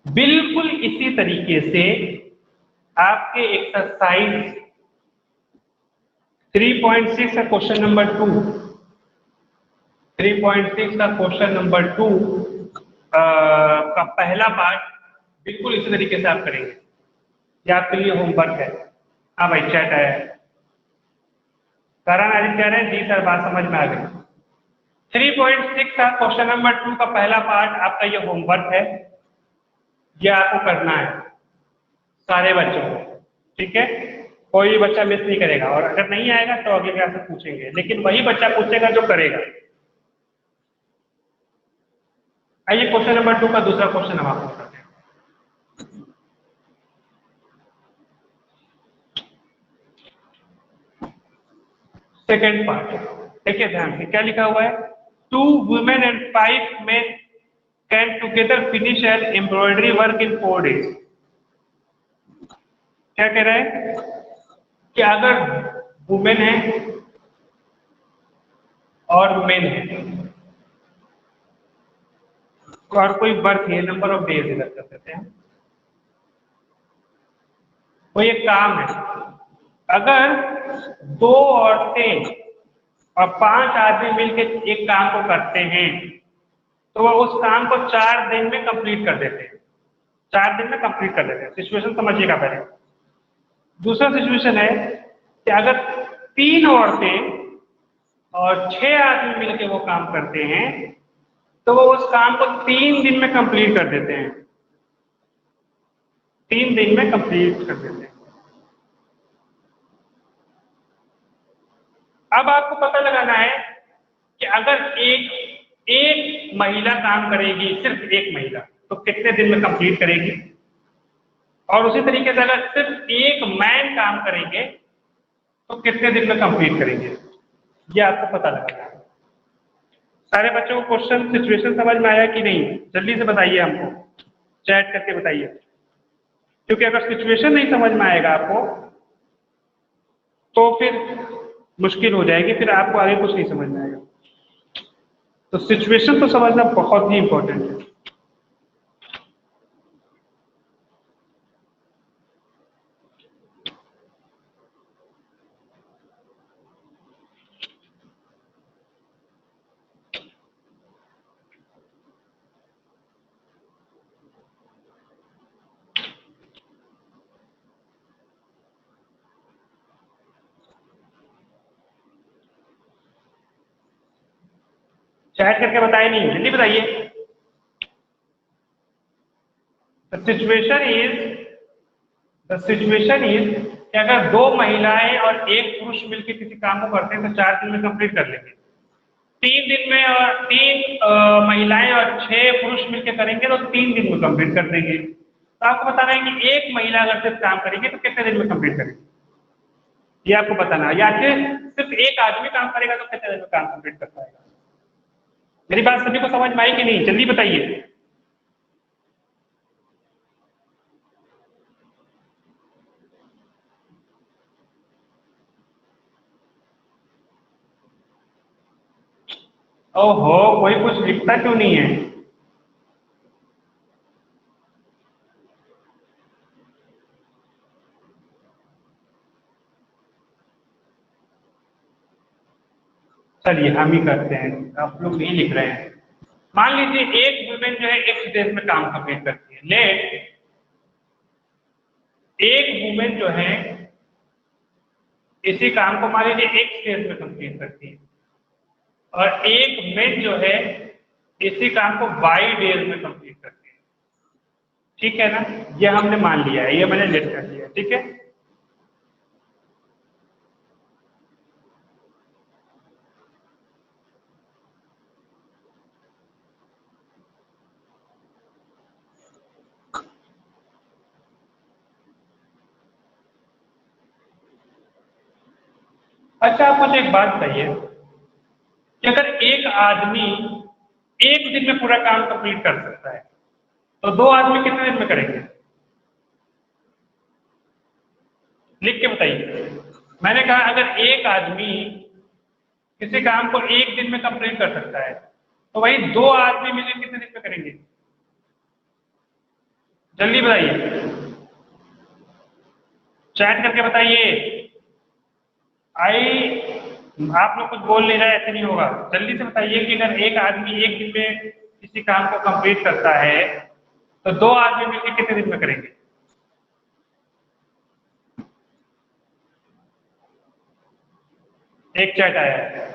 Speaker 1: बिल्कुल इसी तरीके से आपके एक्सरसाइज 3.6 का क्वेश्चन नंबर 2, 3.6 का क्वेश्चन नंबर 2 का पहला पार्ट बिल्कुल इसी तरीके से आप करेंगे, ये आपके लिए होमवर्क है। हाँ भाई चैट आया है, करण आदित्य कह रहे हैं जी सर बात समझ में आ गई। 3.6 का क्वेश्चन नंबर 2 का पहला पार्ट आपका ये होमवर्क है, ये आपको करना है सारे बच्चों को। ठीक है, कोई बच्चा मिस नहीं करेगा, और अगर नहीं आएगा तो अगले क्लास में पूछेंगे, लेकिन वही बच्चा पूछेगा जो करेगा। आइए क्वेश्चन नंबर 2 का दूसरा क्वेश्चन हम आपको करते हैं। सेकेंड पार्ट देखिए ध्यान से, क्या लिखा हुआ है, 2 women and 5 men can together finish an embroidery work in 4 days। क्या कह रहा है कि अगर वुमेन है और मेन है और कोई वर्क है, नंबर ऑफ डेज इधर कर देते हैं, कोई एक काम है, अगर 2 औरतें और 5 आदमी मिलकर एक काम को करते हैं तो वह उस काम को 4 दिन में कंप्लीट कर देते हैं, 4 दिन में कंप्लीट कर देते हैं। सिचुएशन समझिएगा पहले। दूसरा सिचुएशन है कि अगर 3 औरतें और 6 आदमी मिलकर वो काम करते हैं तो वो उस काम को 3 दिन में कंप्लीट कर देते हैं, 3 दिन में कंप्लीट कर देते हैं। अब आपको पता लगाना है कि अगर एक महिला काम करेगी, सिर्फ एक महिला, तो कितने दिन में कंप्लीट करेगी, और उसी तरीके से अगर सिर्फ एक मैन काम करेंगे तो कितने दिन में कंप्लीट करेंगे, ये आपको पता लगाना है। सारे बच्चों को क्वेश्चन सिचुएशन समझ में आया कि नहीं, जल्दी से बताइए, हमको चैट करके बताइए, क्योंकि अगर सिचुएशन नहीं समझ में आएगा आपको तो फिर मुश्किल हो जाएगी, फिर आपको आगे कुछ नहीं समझ में आएगा। तो सिचुएशन तो समझना बहुत ही इंपॉर्टेंट है। चैट करके बताए नहीं, जल्दी बताइए। द सिचुएशन इज कि अगर 2 महिलाएं और 1 पुरुष मिलकर किसी काम को करते हैं तो 4 दिन में कंप्लीट कर लेंगे। 3 दिन में और 3 महिलाएं और 6 पुरुष मिलकर करेंगे तो 3 दिन में कंप्लीट कर देंगे। तो आपको बताना है कि एक महिला अगर सिर्फ काम करेगी तो कितने दिन में कंप्लीट करेगी, ये आपको बताना है। या फिर सिर्फ एक आदमी काम करेगा तो कितने दिन में काम कंप्लीट कर पाएगा। मेरी बात सभी को समझ में आई कि नहीं, जल्दी बताइए। ओहो, कोई कुछ लिखता क्यों नहीं है? चलिए हम ही करते हैं, आप लोग नहीं लिख रहे हैं। मान लीजिए एक वुमेन जो है एक्स डेज में काम कंप्लीट करती है, लेट एक वुमेन जो है इसी काम को मान लीजिए एक्स डेज में कंप्लीट करती है, और एक मेन जो है इसी काम को वाई डेज में कंप्लीट करती है। ठीक है ना, ये हमने मान लिया है, ये मैंने लेट कर लिया। ठीक है, अच्छा आप मुझे एक बात बताइए कि अगर एक आदमी एक दिन में पूरा काम कंप्लीट कर सकता है तो 2 आदमी कितने दिन में करेंगे? लिख के बताइए। मैंने कहा अगर एक आदमी किसी काम को एक दिन में कंप्लीट कर सकता है तो वही 2 आदमी मिलकर कितने दिन में करेंगे? जल्दी बताइए, चैट करके बताइए। आप लोग कुछ बोल नहीं रहे, ऐसे नहीं होगा। जल्दी से बताइए कि अगर एक आदमी एक दिन में किसी काम को कंप्लीट करता है तो 2 आदमी मिलकर कितने दिन में करेंगे? एक चैट आया है,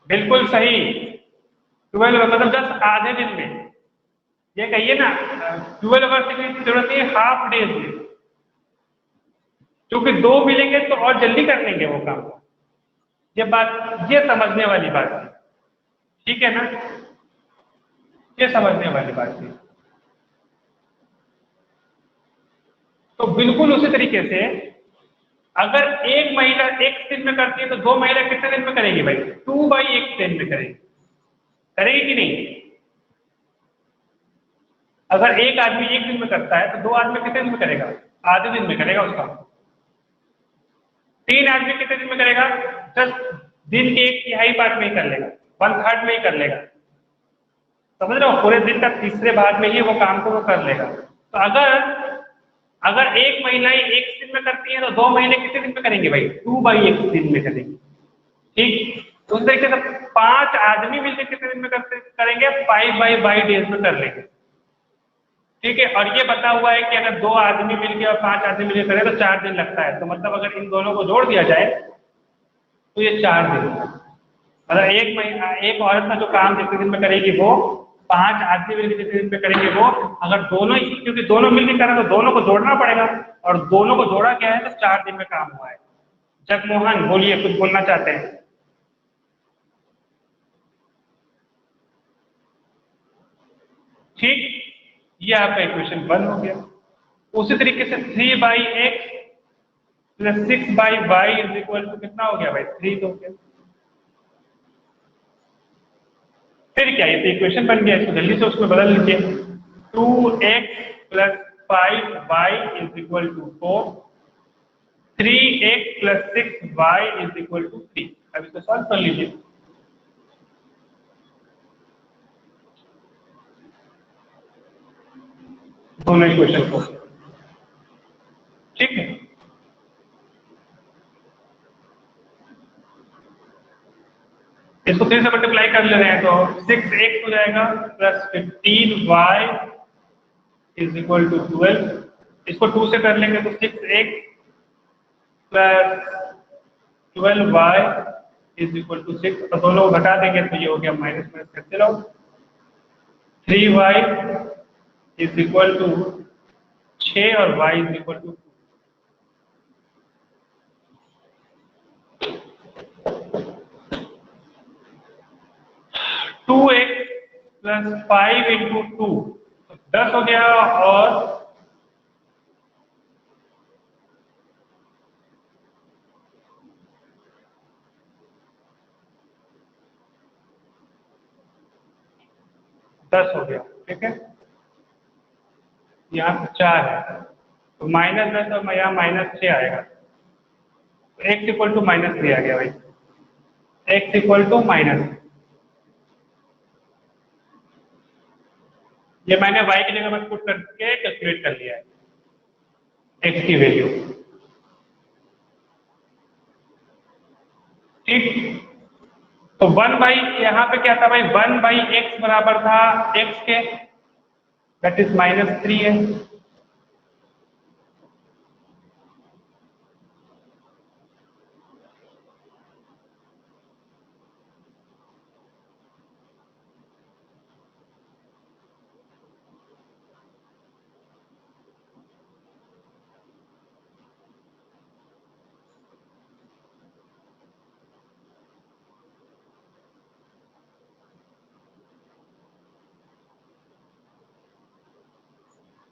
Speaker 1: बिल्कुल सही। 12 मतलब 10 आधे दिन में। ये कहिए ना 12 आवर्स की जरूरत है हाफ डेज में, क्योंकि 2 मिलेंगे तो और जल्दी कर लेंगे वो काम। ये बात, ये समझने वाली बात है, ठीक है ना, ये समझने वाली बात है। तो बिल्कुल उसी तरीके से अगर एक महिला एक दिन में करती है तो 2 महिला कितने दिन में करेगी भाई? 2/1 दिन में करेगी, करेगी कि नहीं? अगर एक आदमी एक दिन में करता है तो 2 आदमी कितने दिन में करेगा? आधे दिन में करेगा उसका। 3 आदमी कितने दिन में करेगा? जस्ट दिन के 1/3 पार्ट में ही कर लेगा, 1/3 में ही कर लेगा। समझ रहे हो? पूरे दिन का तीसरे भाग में ही वो काम को वो कर लेगा। तो अगर अगर एक महिला एक दिन में करती है तो 2 महीने कितने दिन में करेंगे भाई? 2/1 दिन में करेंगे। ठीक, तो उस तरीके से 5 आदमी मिलकर कितने दिन में करेंगे? 5/5 डेज में कर लेंगे। ठीक है, और ये बता हुआ है कि अगर 2 आदमी मिलकर और 5 आदमी मिलकर करें तो 4 दिन लगता है। तो मतलब अगर इन दोनों को जोड़ दिया जाए तो ये 4 दिन, मतलब एक महीना एक औरत का जो काम जितने दिन में करेगी वो 5 आदमी मिलकर जितने दिन में करेंगे वो, अगर दोनों ही, क्योंकि दोनों मिलकर करें तो दोनों को जोड़ना पड़ेगा, और दोनों को जोड़ा गया है तो 4 दिन में काम हुआ है। जगमोहन बोलिए, कुछ बोलना चाहते हैं? ठीक, ये आपका इक्वेशन 1 हो गया। उसी तरीके से 3/x plus 6/y is equal to कितना हो गया भाई? 3 हो गया। फिर क्या, ये तो इक्वेशन बन गया, इसको जल्दी से उसमें बदल लीजिए। 2x plus 5y is equal to 4, 3x plus 6y is equal to 3। अब इसको सॉल्व कर लीजिए। दोनों इक्वेशन को, ठीक है। इसको 3 से मल्टीप्लाई कर ले रहे हैं तो 6x हो जाएगा plus 15y is equal to 12। इसको 2 से कर लेंगे तो 6x plus 12y is equal to 6, तो दोनों को घटा देंगे तो ये हो गया माइनस माइनस करते रहो। 3y इज इक्वल टू 6 और y is equal to 2x plus 5 × 2, 10 हो गया, और 10 हो गया, ठीक है। यहाँ 4 है तो -10 और यहाँ -6 आएगा, तो x इक्वल टू माइनस दिया गया भाई, x इक्वल टू माइनस, ये मैंने y की जगह में पुट करके कैलकुलेट कर लिया है x की वैल्यू। ठीक, तो 1 बाई, यहाँ पे क्या था भाई? 1/x बराबर था x के, दैट इज -3 है।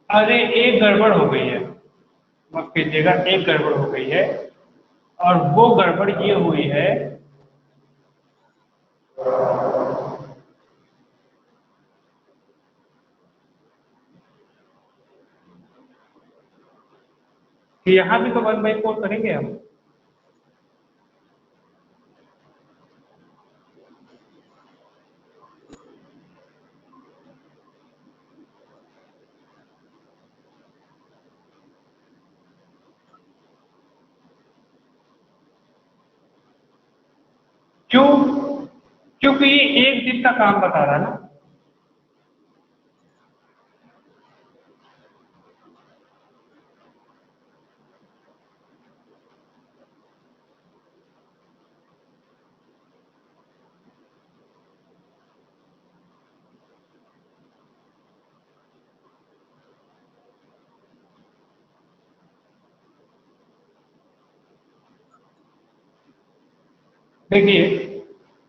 Speaker 1: अरे एक गड़बड़ हो गई है, माफ कीजिएगा, एक गड़बड़ हो गई है, और वो गड़बड़ ये हुई है कि यहाँ भी तो 1/4 करेंगे हम। क्यों? क्योंकि ये एक दिन का काम बता रहा है ना। देखिए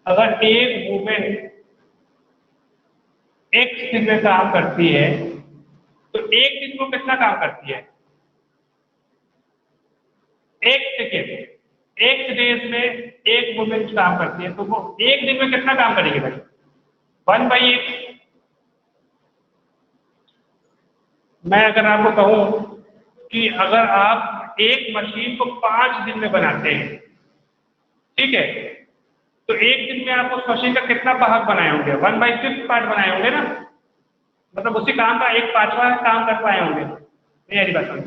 Speaker 1: अगर एक वुमेन एक दिन में काम करती है तो एक दिन को कितना काम करती है? एक सेकेंड, एक डेज में एक वुमेन काम करती है तो वो एक दिन में कितना काम करेगी भाई? 1/8। मैं अगर आपको कहूं कि अगर आप एक मशीन को 5 दिन में बनाते हैं, ठीक है, तो एक दिन में आप उस मशीन का कितना भाग बनाए होंगे? 1/5 पार्ट बनाए होंगे ना, मतलब उसी काम का 1/5वां काम कर पाए होंगे। मेरी बात समझ,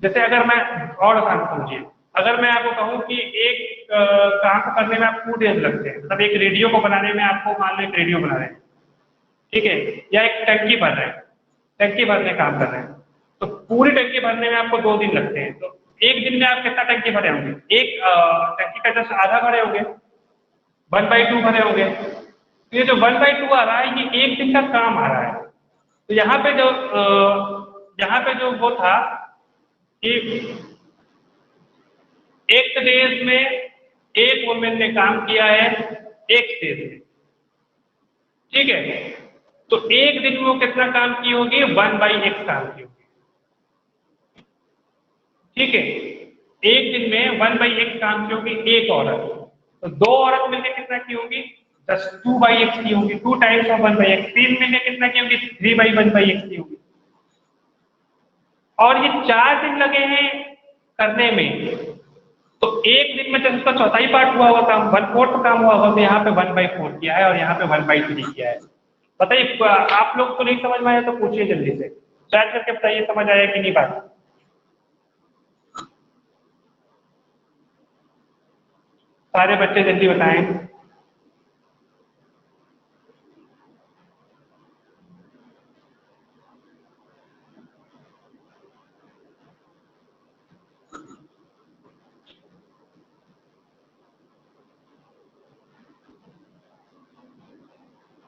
Speaker 1: जैसे अगर मैं और आसान समझिए, अगर मैं आपको कहूं कि एक काम को करने में आप 2 डेज लगते हैं, मतलब एक रेडियो को बनाने में आपको मान लो एक रेडियो बना रहे हैं, ठीक है, या एक टंकी भर रहे हैं, टंकी भरने काम कर रहे हैं, तो पूरी टंकी भरने में आपको 2 दिन लगते हैं, तो एक दिन में आप कितना टंकी भरे होंगे? एक टंकी का जस्ट आधा भरे होंगे, 1/2 भरे होंगे। तो ये जो 1/2 आ रहा है ये एक दिन का काम आ रहा है। तो यहाँ पे जो वो था कि एक डेज में एक वुमेन ने काम किया है एक डेज में, ठीक है, तो एक दिन में वो कितना काम की होगी? 1/x काम की होगी, ठीक है, एक दिन में 1/x काम की होगी एक औरत, तो 2 औरत मिलकर कितना की होगी? 2/x की होगी, 2 टाइम्स ऑफ 1/x, 3 मिलकर कितना की होगी? 3/1/x की होगी। और ये 4 दिन लगे हैं करने में, तो एक दिन में जब उसका चौथाई पार्ट हुआ हुआ काम, 1/4 काम हुआ हुआ, तो यहाँ पे 1/4 किया है और यहाँ पे 1/3 किया है। बताइए आप लोग को नहीं समझ में आया तो पूछिए जल्दी से, चैट करके बताइए समझ आया कि नहीं बात। सारे बच्चे जल्दी बताएं।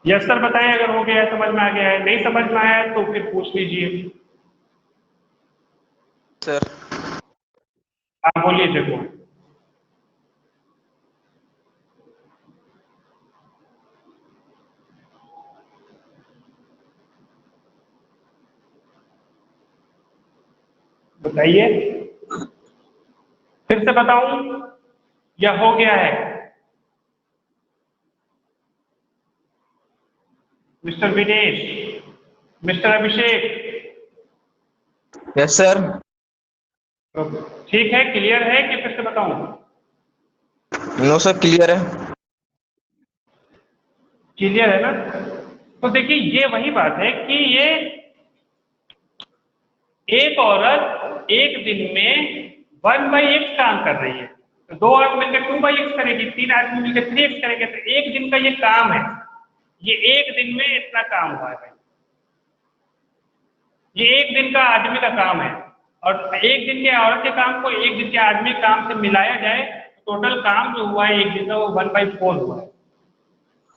Speaker 1: यस सर बताएं अगर हो गया है, समझ में आ गया है, नहीं समझ में आया है तो फिर पूछ लीजिए।
Speaker 2: सर
Speaker 1: आप बोलिए देखो। बताइए, फिर से बताऊं या हो गया है? मिस्टर विनेश, मिस्टर अभिषेक,
Speaker 2: यस सर।
Speaker 1: ठीक है, क्लियर है कि फिर से बताऊं?
Speaker 2: नो सर, क्लियर है।
Speaker 1: क्लियर है ना? तो देखिए ये वही बात है कि ये एक औरत एक दिन में 1/x काम कर रही है, तो 2 औरत मिलकर 2/x करेगी, 3 आदमी मिलकर 3x करेंगे, तो एक दिन का ये काम है, ये एक दिन में इतना काम हुआ है भाई, ये एक दिन का आदमी का काम है। और एक दिन के औरत के काम को एक दिन के आदमी के काम से मिलाया जाए तो टोटल काम जो हुआ है एक दिन का वो 1/4 हुआ है।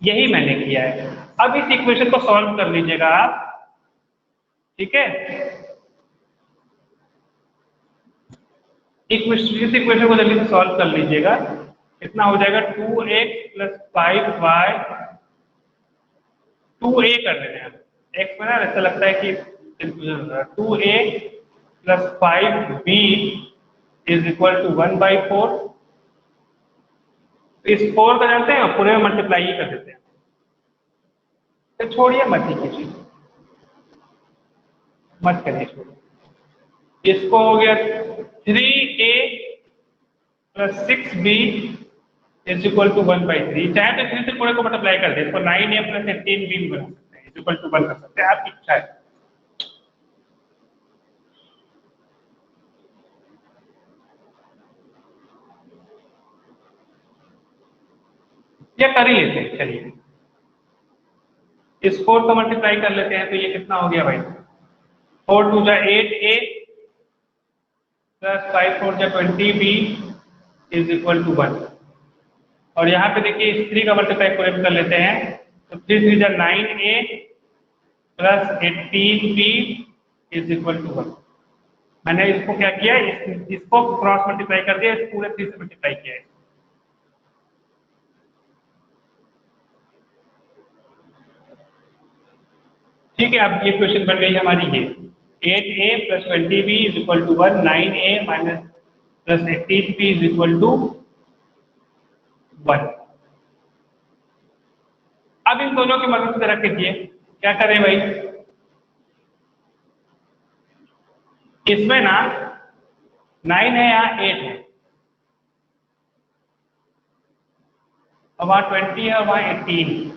Speaker 1: यही मैंने किया है। अब इस इक्वेशन को सॉल्व कर लीजिएगा आप, ठीक है, इस इक्वेशन को जल्दी से सॉल्व कर लीजिएगा। कितना हो जाएगा? 2x + 5y, 2a कर लेते हैं x में ना, ऐसा लगता है कि 2a + 5b = 1/4। इस 4 का जानते हैं, पूरे में मल्टीप्लाई ही कर देते हैं, तो छोड़िए मत ही कीजिए, मत करिए, छोड़िए। इसको हो गया 3a + 6b = 1/3, चाहे तो 3 से पूरे को मल्टीप्लाई कर दे, इसको 9a + 18b भी बना सकते हैं, = 1 कर सकते हैं, आपकी इच्छा है। या कर ही लेते हैं, चलिए इस 4 को मल्टीप्लाई कर लेते हैं, तो ये कितना हो गया भाई? 4 × 2 = 8a + 5 × 4 = 20b = 1। और यहाँ पे देखिए इस 3 का मल्टीप्लाई पूरे में कर लेते हैं, तो 3 × 3 = 9a + 18b = 1। मैंने इसको क्या किया, इसको क्रॉस मल्टीप्लाई कर दिया, इस पूरे 3 से मल्टीप्लाई किया है। ठीक है, अब ये क्वेश्चन बन गई हमारी ये 8a + 20b = 1, 9a + 18b = 1। अब इन दोनों की मदद से रख लीजिए, क्या करें भाई, इसमें ना 9 है, यहाँ 8 है, और वहाँ 20 है और वहाँ 18।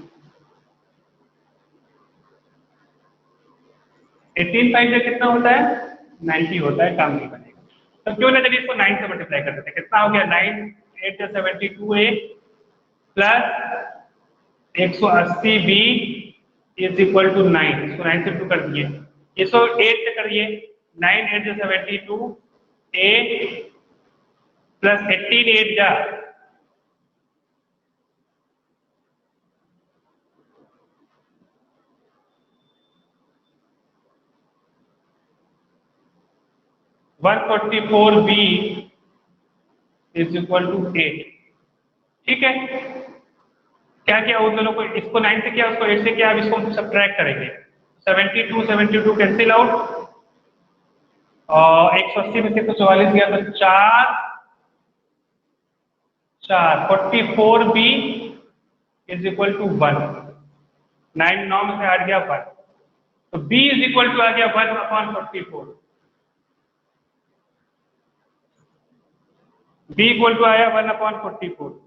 Speaker 1: 18 5 से कितना होता है, 90 होता है, काम नहीं बनेगा। तो क्यों ना चलिए इसको 9 से मल्टीप्लाई कर देते हैं, कितना हो गया, 9 8 से 72a + 180b = 9। इसको 9 से 2 कर दिए, इसको 8 से करिए, 9 8 से 72a + 18 8 जा 144b = 8। ठीक है, क्या किया उन दोनों को, इसको 9 से किया, उसको 8 से किया, अब इसको हम सब्ट्रैक्ट करेंगे। 72 कैंसिल आउट, और 180 में से तो 44 गया, तो 4 44b = 1। 9 9 में से हट गया 1, तो b = आ गया 1/44। b = आया 1/44।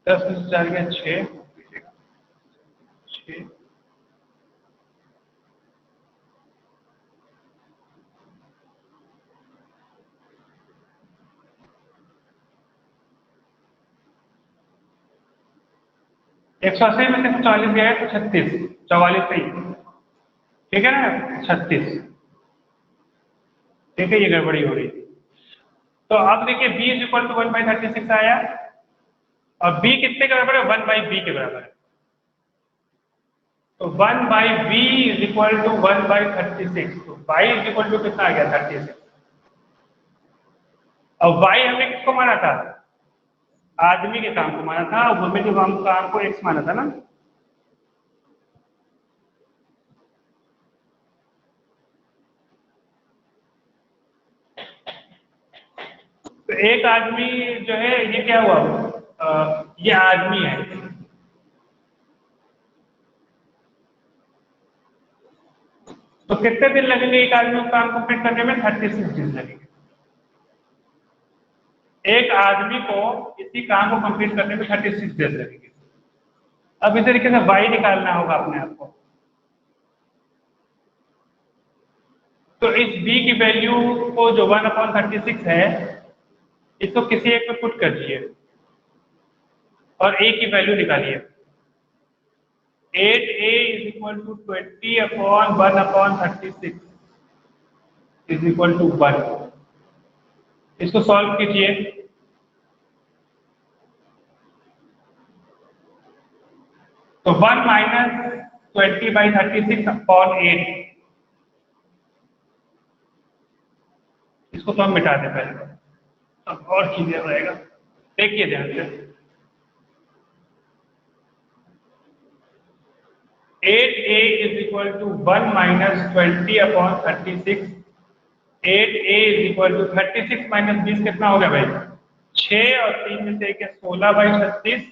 Speaker 1: दस में से 4 गया 6, 6 180 में से 44 गया है, तो 36, 44 सही, ठीक है ना, 36। ठीक है, ये गड़बड़ी हो रही थी। तो अब देखिए b = 1/36 आया, और b कितने के बराबर है, 1/b के बराबर है, तो 1/b = 1/36, तो y = कितना आ गया, 36। और y हमने किसको माना था, आदमी के काम को माना था, वुमेन के काम को x माना था ना। तो एक आदमी जो है, ये क्या हुआ, ये आदमी है, तो कितने दिन लगेंगे एक आदमी को काम कंप्लीट करने में, 36 दिन लगेंगे। एक आदमी को इसी काम को कंप्लीट करने में 36 दिन लगेंगे। अब इस तरीके से y निकालना होगा अपने आप को। तो इस b की वैल्यू को, जो 1/36 है, इसको किसी एक में पुट कर दीजिए और a की वैल्यू निकालिए। 8a = 20/1/36 = 1। इसको सॉल्व कीजिए, तो 1 - 20/36/8, इसको तो हम मिटा दें पहले, अब और क्लियर रहेगा। देखिए ध्यान से, 8a = 1 - 20/36, 8a = 36 - 20 कितना हो गया भाई, 6, और 3 में से 1 16/36,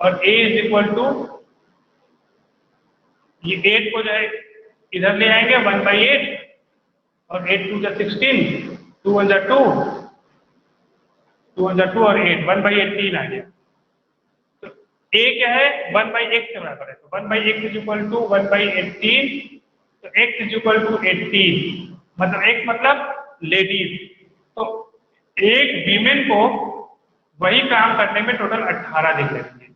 Speaker 1: और a = ये 8 को जो है इधर ले आएंगे 1/8 और 8 2 16, 2 1 2, 2 1 2 और 8 1/8 3 आ गया। तो a क्या है 1/x के बराबर है, तो 1/x इज इक्वल टू 1/18, तो x इज इक्वल टू 18, मतलब x मतलब लेडीज। तो एक वीमेन को वही काम करने में टोटल 18 दिन लगेंगे।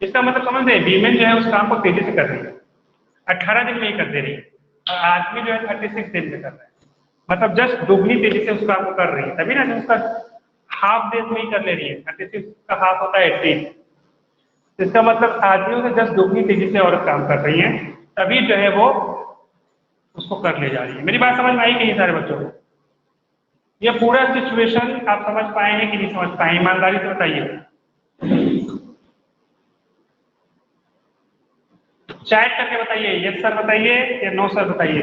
Speaker 1: इसका मतलब समझ रहे वीमेन जो है उस काम को तेजी से कर रही है, 18 दिन में ही कर दे रही है, और आदमी जो है 36 दिन में कर रहा है, मतलब जस्ट दुगनी तेजी से उस काम को कर रही है। तभी ना जो उसका हाफ डेज में ही कर ले रही है, 36 का हाफ होता है 18। इसका मतलब आदमियों से जस्ट दुगनी तेजी से औरत काम कर रही है, तभी जो है वो उसको कर ले जा रही है। मेरी बात समझ में आई नहीं सारे बच्चों को? ये पूरा सिचुएशन आप समझ पाए हैं कि नहीं समझ पाए, ईमानदारी से बताइए। चैट करके बताइए, यस सर बताइए या नो सर बताइए।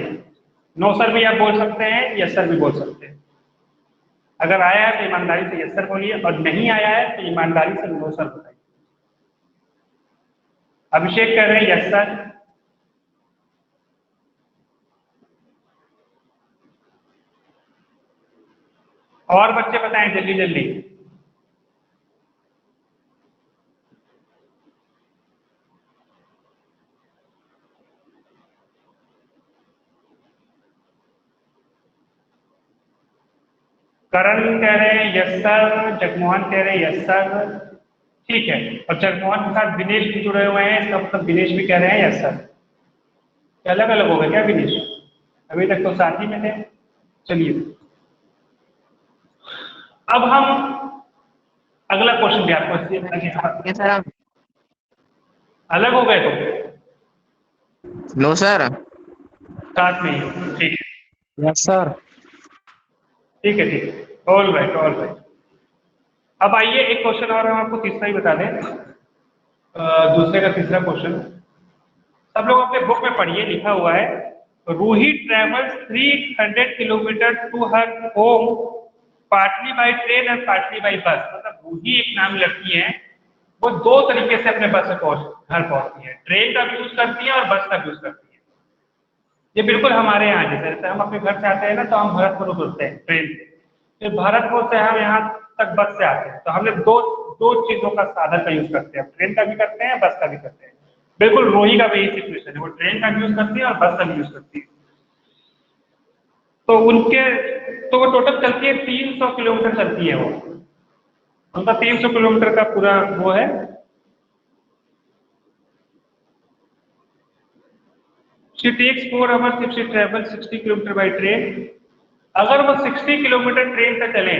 Speaker 1: नो सर भी आप बोल सकते हैं, यस सर भी बोल सकते हैं। अगर आया है तो ईमानदारी से यस सर बोलिए, और नहीं आया है तो ईमानदारी से नो सर बताइए। अभिषेक कह रहे हैं यस सर। और बच्चे बताएं जल्दी जल्दी। करण कह रहे हैं यस सर, जगमोहन कह रहे हैं यस सर, ठीक है। और जगमोहन के साथ दिनेश भी जुड़े हुए हैं, इसका मतलब दिनेश भी कह रहे हैं यस सर। अलग अलग हो गए क्या दिनेश? अभी तक तो साथ ही में थे। चलिए अब हम अगला क्वेश्चन भी आपको
Speaker 2: सर आप
Speaker 1: अलग हो गए तो
Speaker 2: नो सर।
Speaker 1: साथ में ही, ठीक है
Speaker 2: यस सर।
Speaker 1: ठीक है ठीक है, ऑल राइट ऑल राइट। अब आइए एक क्वेश्चन और हम आपको तीसरा ही बता दें, दूसरे का तीसरा क्वेश्चन सब लोग अपने बुक में पढ़िए, लिखा हुआ है Ruhi travels 300 kilometre to her home partly by train and partly by bus. मतलब रूही एक नाम लड़की है, वो दो तरीके से अपने बस से घर पहुंचती है, ट्रेन का भी यूज करती है और बस का भी यूज करती है। ये बिल्कुल हमारे यहाँ जैसे हम अपने घर से आते हैं ना, तो हम भरतपुर उतरते हैं ट्रेन से, फिर भरतपुर से हम यहाँ तक बस से आते हैं, तो हम लोग दो दो चीजों का साधन का यूज करते हैं, ट्रेन का भी करते हैं बस का भी करते हैं। बिल्कुल रोही का भी यही सिचुएशन है, वो ट्रेन का भी यूज करती है और बस का भी यूज करती है। तो उनके तो वो टोटल चलती है 300 किलोमीटर चलती है, वो उनका 300 किलोमीटर का पूरा वो है। She takes 4 hours if she travels 60 kilometre by train. अगर वो 60 किलोमीटर ट्रेन से चले,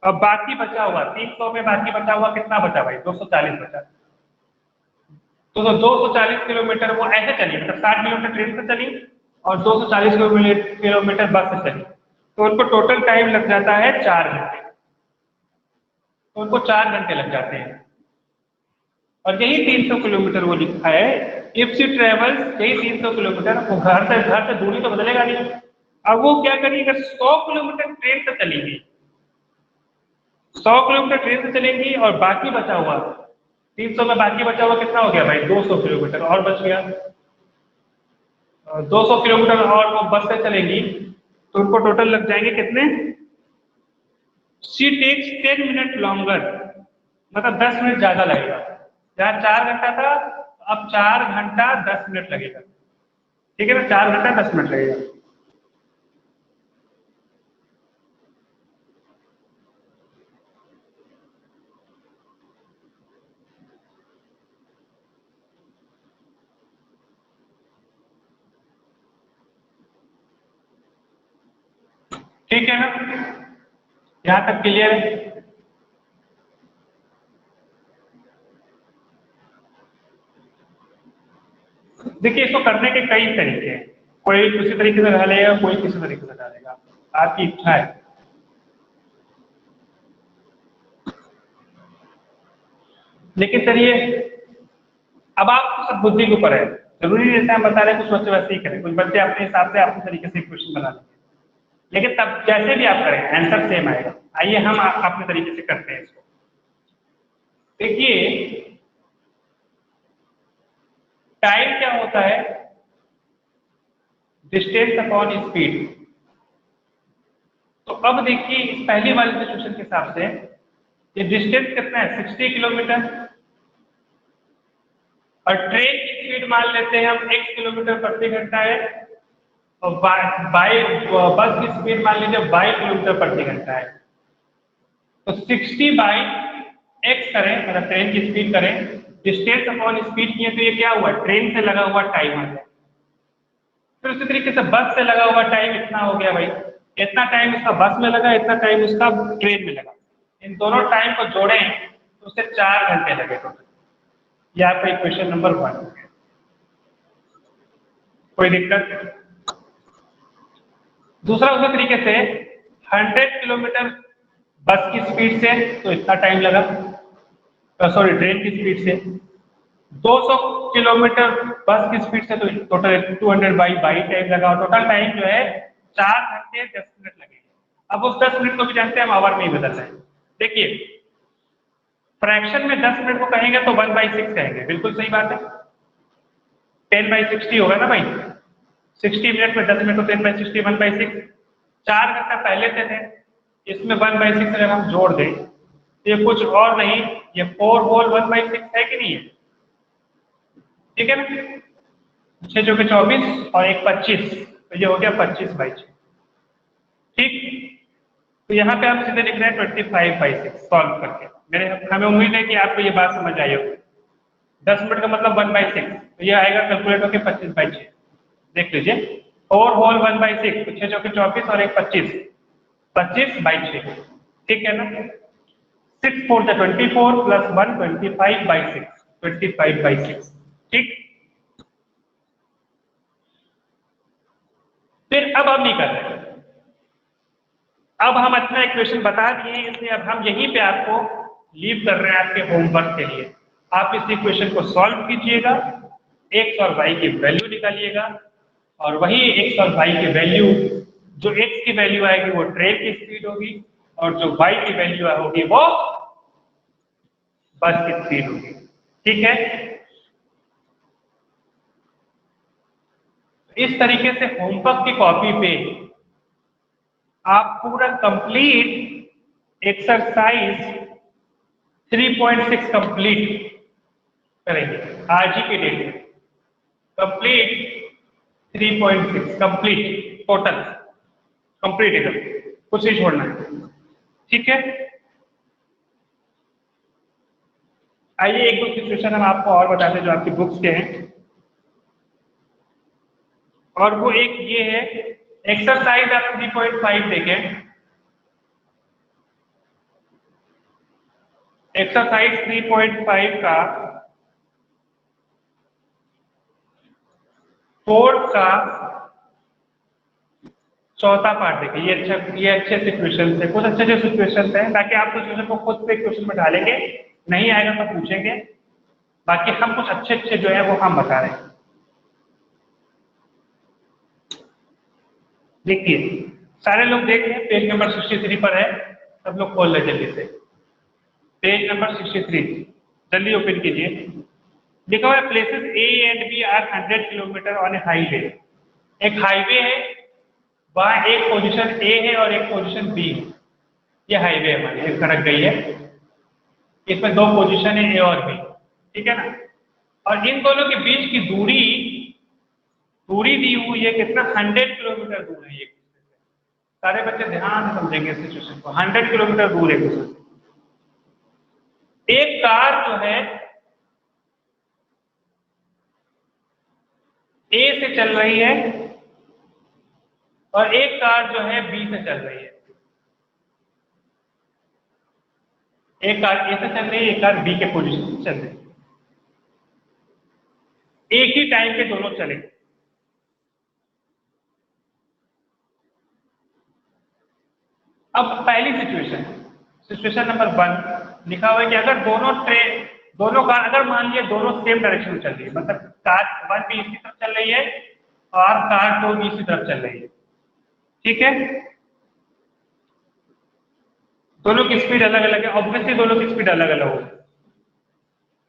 Speaker 1: अब बाकी बचा हुआ 300 में बाकी बचा हुआ कितना बचा भाई? 240 बचा। तो 240 किलोमीटर वो ऐसे चली, मतलब 60 किलोमीटर ट्रेन से चली और 240 किलोमीटर बस से चली, तो उनको टोटल टाइम लग जाता है 4 घंटे। तो उनको 4 घंटे लग जाते हैं, और यही 300 किलोमीटर वो लिखा है इफ शी ट्रेवल्स, यही 300 किलोमीटर। वो घर से दूरी तो बदलेगा नहीं। अब वो क्या करेगी, अगर 100 किलोमीटर ट्रेन से चलेगी, 100 किलोमीटर ट्रेन से चलेंगी और बाकी बचा हुआ 300 में बाकी बचा हुआ कितना हो गया भाई? 200 किलोमीटर और बच गया। 200 किलोमीटर और वो बस से चलेंगी, तो उनको टोटल लग जाएंगे कितने? शी टेक्स 10 मिनट लॉन्गर, मतलब 10 मिनट ज्यादा लगेगा। जहाँ 4 घंटा था, अब 4 घंटा 10 मिनट लगेगा, ठीक है ना? 4 घंटा 10 मिनट लगेगा। ठीक है ना? यहां तक क्लियर है? देखिए इसको करने के कई तरीके हैं, कोई किसी तरीके से डालेगा, कोई किसी तरीके से डालेगा, आपकी इच्छा है। लेकिन चलिए अब आप सब बुद्धि के ऊपर है, जरूरी जैसे हम बता रहे हैं कुछ बच्चे वैसे ही करें, कुछ बच्चे अपने हिसाब से अपने तरीके से क्वेश्चन बना लेंगे, लेकिन तब जैसे भी आप करें आंसर सेम आएगा। आइए हम अपने तरीके से करते हैं इसको। देखिए टाइम क्या होता है? Distance upon speed. तो अब देखिए इस पहली वाली सिचुएशन के हिसाब से ये डिस्टेंस कितना है? 60 किलोमीटर, और ट्रेन की स्पीड मान लेते हैं हम x किलोमीटर प्रति घंटा है, और बाई बस की स्पीड मान लीजिए 22 किलोमीटर प्रति घंटा है। तो 60 बाई x करें, मतलब ट्रेन की स्पीड करें, डिस्टेंस अपॉन स्पीड किए तो ये क्या हुआ? ट्रेन से लगा हुआ टाइम आ गया। फिर उसी तरीके से बस से लगा हुआ टाइम इतना हो गया भाई, इतना टाइम इसका बस में लगा, इतना टाइम उसका ट्रेन में लगा। इन दोनों टाइम को जोड़ें तो उससे 4 घंटे लगे टोटल। ये आपका इक्वेशन नंबर 1। कोई दिक्कत? दूसरा उसी तरीके से 100 किलोमीटर बस की स्पीड से तो इतना टाइम लगा, सॉरी ट्रेन की स्पीड से। 200 किलोमीटर बस की स्पीड से तो टोटल 200 बाई टाइम लगा, और टोटल टाइम जो है 4 घंटे 10 मिनट लगे। अब उस 10 मिनट को भी जानते हैं हम आवर में ही बदल रहे हैं। देखिए फ्रैक्शन में 10 मिनट को कहेंगे तो 1/6 कहेंगे, बिल्कुल सही बात है। 10/60 होगा ना भाई, 60 मिनट में 10 मिनट को 10/60 1/6। 4 घंटा पहले से थे, इसमें 1/6 अगर हम जोड़ दें तो ये कुछ और नहीं, ये 4 होल 1/6 है कि नहीं है? ठीक है ना? 6 चौके 24 और 1 25, तो ये हो गया 25/6। ठीक, तो यहाँ पे हम सीधे लिख रहे हैं 25/6 सॉल्व करके। हमें उम्मीद है कि आपको ये बात समझ आई होगी। 10 मिनट का मतलब 1/6, तो ये आएगा कैलकुलेट होकर 25/6। देख लीजिए 4 होल 1/6, तो 6 चौके 24 और 1 25, 25/6। ठीक है ना? 6 4 × 24 प्लस 1 25/6, 25/6। ठीक, फिर अब हम नहीं कर रहे, अब हम अपना इक्वेशन बता दिए, इसलिए अब हम यहीं पे आपको लीव कर रहे हैं आपके होमवर्क के लिए। आप इस इक्वेशन को सॉल्व कीजिएगा, x और y की वैल्यू निकालिएगा, और वही x और y की वैल्यू, जो x की वैल्यू आएगी वो ट्रेन की स्पीड होगी, और जो y की वैल्यू होगी वो बस की स्पीड होगी। ठीक है? इस तरीके से होमवर्क की कॉपी पे आप पूरा कंप्लीट एक्सरसाइज 3.6 कंप्लीट करेंगे आज ही के डेट में। कंप्लीट 3.6 कंप्लीट टोटल कंप्लीट एकदम, कुछ नहीं छोड़ना है। ठीक है? आइए एक दो सिचुएशन हम आपको और बताते हैं जो आपकी बुक्स के हैं, और वो एक ये है एक्सरसाइज आप 3.5 देखें। एक्सरसाइज 3.5 का फोर्थ का चौथा पार्ट देखिए। ये अच्छे सिचुएशन है, कुछ अच्छे सिचुएशन है, ताकि आप सिचुएशन को खुद पे क्वेश्चन में डालेंगे, नहीं आएगा तो पूछेंगे। बाकी हम कुछ अच्छे जो है वो हम बता रहे हैं। देखिए सारे लोग देख रहे हैं, पेज नंबर 63 पर है, सब लोग खोल ले जल्दी से। पेज नंबर 63 जल्दी ओपन कीजिए। लिखा हुआ है places A and B are 100 kilometre on a highway. एक हाईवे है, वहां एक पोजीशन ए है और एक पोजीशन बी है। ये हाईवे हमारी एक सड़क गई है, इसमें दो पोजीशन है ए और बी। ठीक है ना? और इन दोनों के बीच की दूरी दी हुई है कितना? 100 किलोमीटर दूर है। एक सारे बच्चे ध्यान से समझेंगे इस सिचुएशन को। 100 किलोमीटर दूर है दूसरे से। एक कार जो है ए से चल रही है और एक कार जो है बी से चल रही है। एक कार ए से चल रही है, एक कार बी के पोजीशन से चल रही है। एक ही टाइम पे दोनों चले। अब पहली सिचुएशन नंबर 1 लिखा हुआ है कि अगर दोनों कार अगर मान लिया दोनों सेम डायरेक्शन में चल रही है, मतलब कार 1 भी इसी तरफ चल रही है और कार 2 भी इसी तरफ चल रही है। ठीक है? दोनों की स्पीड अलग अलग है, ऑब्वियसली दोनों की स्पीड अलग अलग होगी,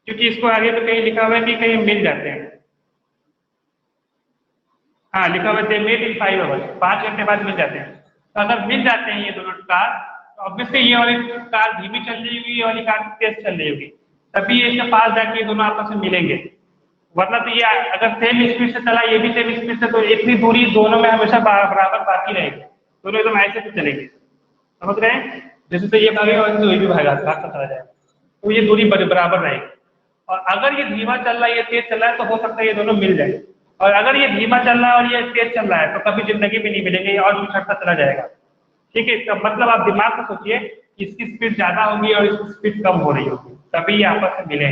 Speaker 1: क्योंकि इसको आगे तो कहीं लिखा हुआ है कि कहीं मिल जाते हैं। हाँ लिखा हुआ दे मेट इन 5 आवर्स, 5 घंटे बाद मिल जाते हैं। तो अगर मिल जाते हैं ये दोनों कार, तो ऑब्वियसली ये वाली कार धीमी चल रही होगी, ये वाली कार तेज चल रही होगी, तभी ये इसके पास जाके ये दोनों आपस में मिलेंगे। वरना तो ये अगर सेम स्पीड से चला, ये भी सेम स्पीड से, तो इतनी दूरी दोनों में हमेशा बराबर बाकी रहेगी, दोनों एकदम ऐसे तो चलेंगे। समझ रहे हैं? जैसे तो ये भागेगा वैसे तो ये भी भागता चला जाएगा, तो ये दूरी बराबर रहेगी। और अगर ये धीमा चल रहा है, ये तेज चल रहा है, तो हो सकता है ये दोनों मिल जाए। और अगर ये धीमा चल रहा है और ये तेज चल रहा है, तो कभी जिंदगी में नहीं मिलेंगे, ये और बिछड़ता चला जाएगा। ठीक है, तो मतलब आप दिमाग से सोचिए, इसकी स्पीड ज्यादा होगी और इसकी स्पीड कम हो रही होगी, तभी ये आपस में मिले।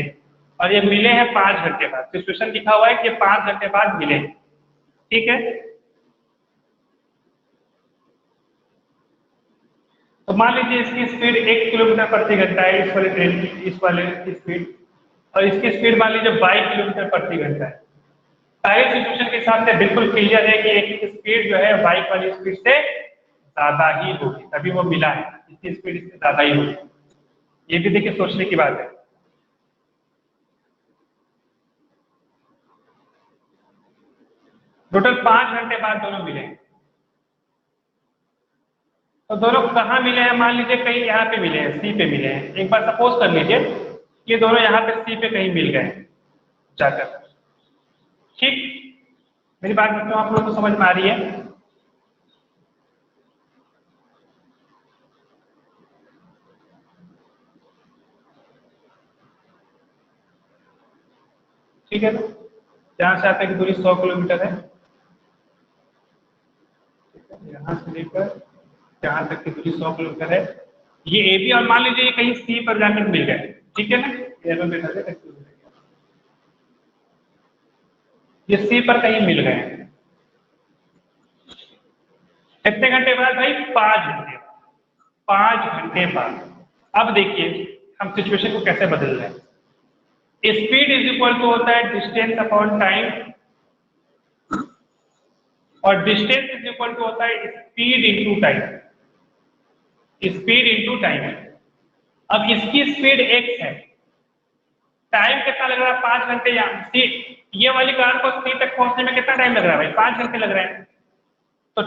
Speaker 1: और ये मिले हैं 5 घंटे बाद, सिचुएशन लिखा हुआ है कि 5 घंटे बाद मिले। ठीक है, तो मान लीजिए इसकी स्पीड 1 किलोमीटर प्रति घंटा है, इस वाले ट्रेन की, इस वाले की स्पीड, और इसकी स्पीड मान लीजिए 22 किलोमीटर प्रति घंटा है। पहले सिचुएशन के हिसाब से बिल्कुल क्लियर है कि एक की स्पीड जो है बाइक वाली स्पीड से ज्यादा ही होगी, तभी वो मिला है, इसकी स्पीड इससे ज्यादा ही होगी। ये भी देखिए सोचने की बात है। टोटल 5 घंटे बाद दोनों मिले। तो दोनों कहाँ मिले हैं? मान लीजिए कहीं यहाँ पे मिले हैं, सी पे मिले हैं। एक बार सपोज कर लीजिए ये दोनों यहाँ पे सी पे कहीं मिल गए जाकर। ठीक, मेरी बात मतलब आप लोगों को समझ में आ रही है? ठीक है, जहां से आते की दूरी 100 किलोमीटर है, यहाँ से लेकर जहां तक की दूरी 100 किलोमीटर है, ये ए बी, और मान लीजिए ये कहीं सी पर जाकर मिल गए। ठीक है ना, ये सी पर कहीं मिल गए। कितने घंटे बाद भाई? 5 घंटे। 5 घंटे बाद। अब देखिए हम सिचुएशन को कैसे बदल रहे हैं। स्पीड इज इक्वल टू होता है डिस्टेंस अपॉन टाइम, और डिस्टेंस इज इक्वल टू होता है speed into time. Speed into time. अब इसकी स्पीड x है, टाइम कितना लग रहा है? 5 घंटे। यहाँ ये वाली कार को सी तक पहुंचने में कितना टाइम लग रहा है भाई? 5 घंटे लग रहे हैं। तो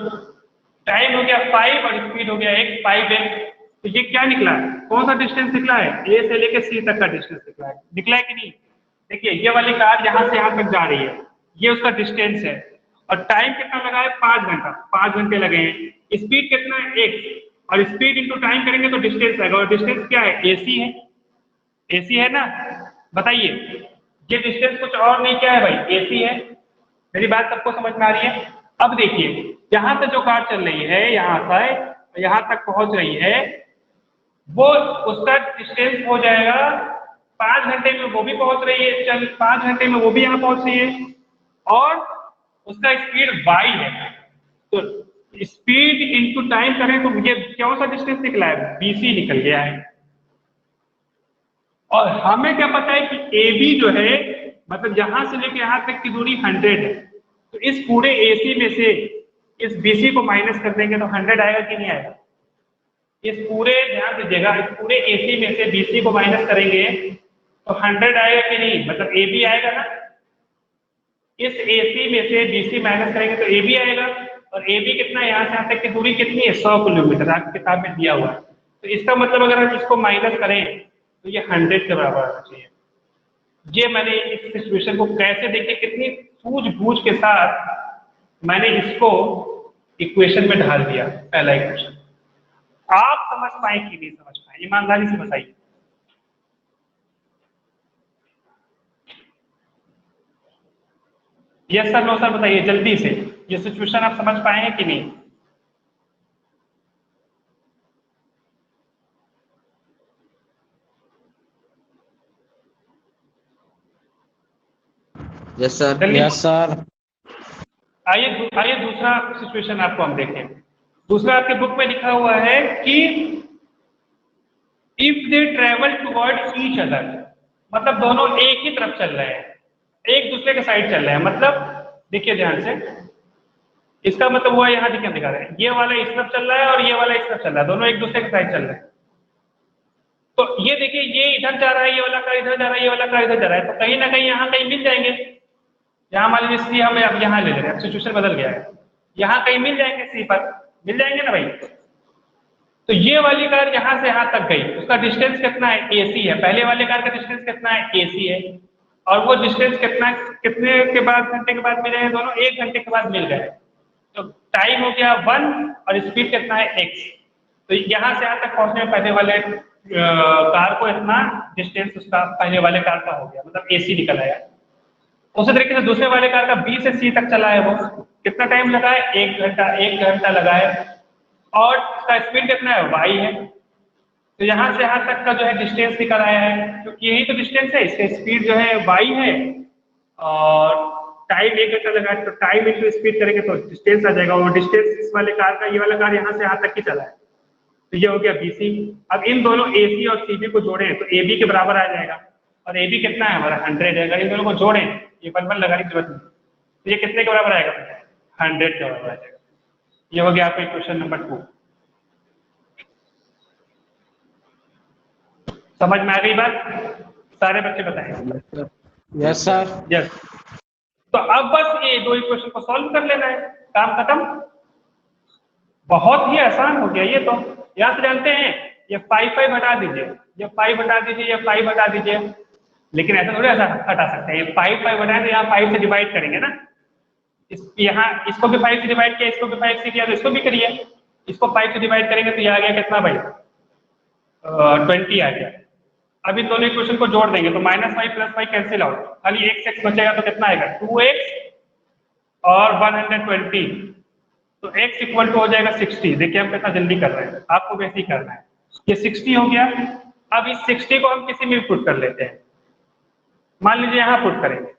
Speaker 1: टाइम हो गया 5 और स्पीड हो गया x, 5x। तो ये क्या निकला है? कौन सा डिस्टेंस निकला है? ए से लेके सी तक का डिस्टेंस निकला है। निकला है कि नहीं? देखिए ये वाली कार यहाँ से यहाँ तक जा रही है, ये उसका डिस्टेंस है, और टाइम कितना लगा है? 5 घंटा। 5 घंटे लगे हैं। स्पीड कितना है? x, और स्पीड इंटू टाइम करेंगे तो डिस्टेंस आएगा, और डिस्टेंस क्या है? AC है। AC है ना? बताइए, ये डिस्टेंस कुछ और नहीं, क्या है भाई? AC है। मेरी बात सबको समझ में आ रही है? अब देखिए यहां से जो कार चल रही है, यहां से यहां तक पहुंच रही है, वो उसका डिस्टेंस हो जाएगा 5 घंटे में वो भी पहुंच रही है, चल 5 घंटे में वो भी यहाँ पहुंच रही है, और उसका स्पीड y है। तो स्पीड इंटू टाइम करें तो ये कौन सा डिस्टेंस निकला है? BC निकल गया है। और हमें क्या पता है कि AB जो है, मतलब यहां से लेकर यहां तक की दूरी 100 है, तो इस पूरे AC में से इस BC को माइनस कर देंगे तो 100 आएगा कि नहीं आएगा? इस पूरे, ध्यान दीजिएगा, इस पूरे AC में से BC को माइनस करेंगे तो 100 आएगा कि नहीं? मतलब AB आएगा ना। इस AC में से BC माइनस करेंगे तो AB आएगा, और AB कितना है? यहाँ से यहाँ तक की दूरी कितनी है? 100 किलोमीटर, आपकी किताब में दिया हुआ है। तो इसका मतलब अगर हम इसको माइनस करें तो ये 100 के बराबर आना चाहिए। ये मैंने इस सिचुएशन को कैसे, देखिए कितनी सूझबूझ के साथ मैंने इसको इक्वेशन में ढाल दिया। पहला इक्वेशन आप समझ पाए कि नहीं समझ पाए? ईमानदारी से बताइए। यस सर, नो सर, बताइए जल्दी से, ये सिचुएशन आप समझ पाए हैं कि नहीं?
Speaker 2: Yes sir.
Speaker 1: जल्दी।
Speaker 3: Yes sir.
Speaker 1: आइए आइए दूसरा सिचुएशन आपको हम देखें। दूसरा आपके बुक में लिखा हुआ है कि if they travel toward each other, मतलब दोनों एक ही तरफ चल रहे हैं, एक दूसरे के साइड चल रहे हैं। मतलब देखिए ध्यान से, इसका मतलब हुआ यहाँ दिखा रहे हैं, ये वाला इस तरफ चल रहा है और ये वाला इस तरफ चल रहा है, दोनों एक दूसरे के साइड चल रहे हैं। तो ये देखिए, ये इधर जा रहा है, ये वाला कार इधर जा रहा है, ये वाला कार इधर जा रहा है, तो कहीं ना कहीं यहाँ कहीं मिल जाएंगे। यहाँ मान लीजिए सी हमें अब यहाँ ले ले रहे हैं, सिचुएशन बदल गया है, यहाँ कहीं मिल जाएंगे सी पर, मिल जाएंगे ना भाई। तो ये वाली कार यहाँ से यहाँ तक गई, उसका डिस्टेंस कितना है, AC है। पहले वाले कार का डिस्टेंस कितना है, AC है। और वो डिस्टेंस कितना, कितने के बाद, घंटे के बाद मिले हैं दोनों, 1 घंटे के बाद मिल गए। तो टाइम हो गया 1 और स्पीड कितना है, x। तो यहाँ से यहाँ तक पहुंचने में पहले वाले कार को इतना डिस्टेंस उसका पहले वाले कार का हो गया, मतलब AC निकल आया। उसी तरीके से दूसरे वाले कार का B से C तक चला है, वो कितना टाइम लगा है, 1 घंटा लगा है। और इसका स्पीड कितना है, y है। तो यहाँ से यहाँ तक का जो है डिस्टेंस निकल आया है, क्योंकि यही तो डिस्टेंस है। इसका स्पीड जो है y है और टाइम 1 घंटा लगा है, तो टाइम इंटू स्पीड करेंगे तो डिस्टेंस आ जाएगा। और डिस्टेंस इस वाले कार का, ये वाला कार यहाँ से यहाँ तक ही चला है, तो ये हो गया BC। अब इन दोनों AC और CB को जोड़ें तो AB के बराबर आ जाएगा। और AB कितना है हमारा, 100 है। अगर इन दोनों को जोड़ें, ये 1 लगाने की जरूरत नहीं, तो ये कितने के बराबर आएगा, 100 के बराबर आ जाएगा। ये हो गया आपका क्वेश्चन नंबर 2। समझ में आ गई बात, सारे बच्चे बताएं।
Speaker 2: Yes sir.
Speaker 1: यस। तो अब बस ये 2 इक्वेशन को सॉल्व कर लेना है, काम खत्म। बहुत ही आसान हो गया ये तो। यहाँ से जानते हैं, ये 5 हटा दीजिए, ये 5 हटा दीजिए, ये 5 हटा दीजिए। लेकिन ऐसा थोड़ी हटा सकते हैं, 5 हटाए तो यहाँ 5 से डिवाइड करेंगे ना। यहाँ इसको भी 5 से डिवाइड किया, इसको भी 5 से किया, तो इसको भी करिए। इसको 5 से डिवाइड करेंगे तो ये आ गया कितना भाई, 20 आ गया। अब इन दोनों इक्वेशन को जोड़ देंगे तो -5 + 5 कैंसिल आउट, खाली x बचेगा। तो कितना आएगा, 2x और 120। तो x इक्वल टू हो जाएगा 60। देखिए हम कितना जल्दी कर रहे हैं, आपको वैसे ही करना है। ये 60 हो गया। अब इस 60 को हम किसी में पुट कर लेते हैं। मान लीजिए यहाँ पुट करेंगे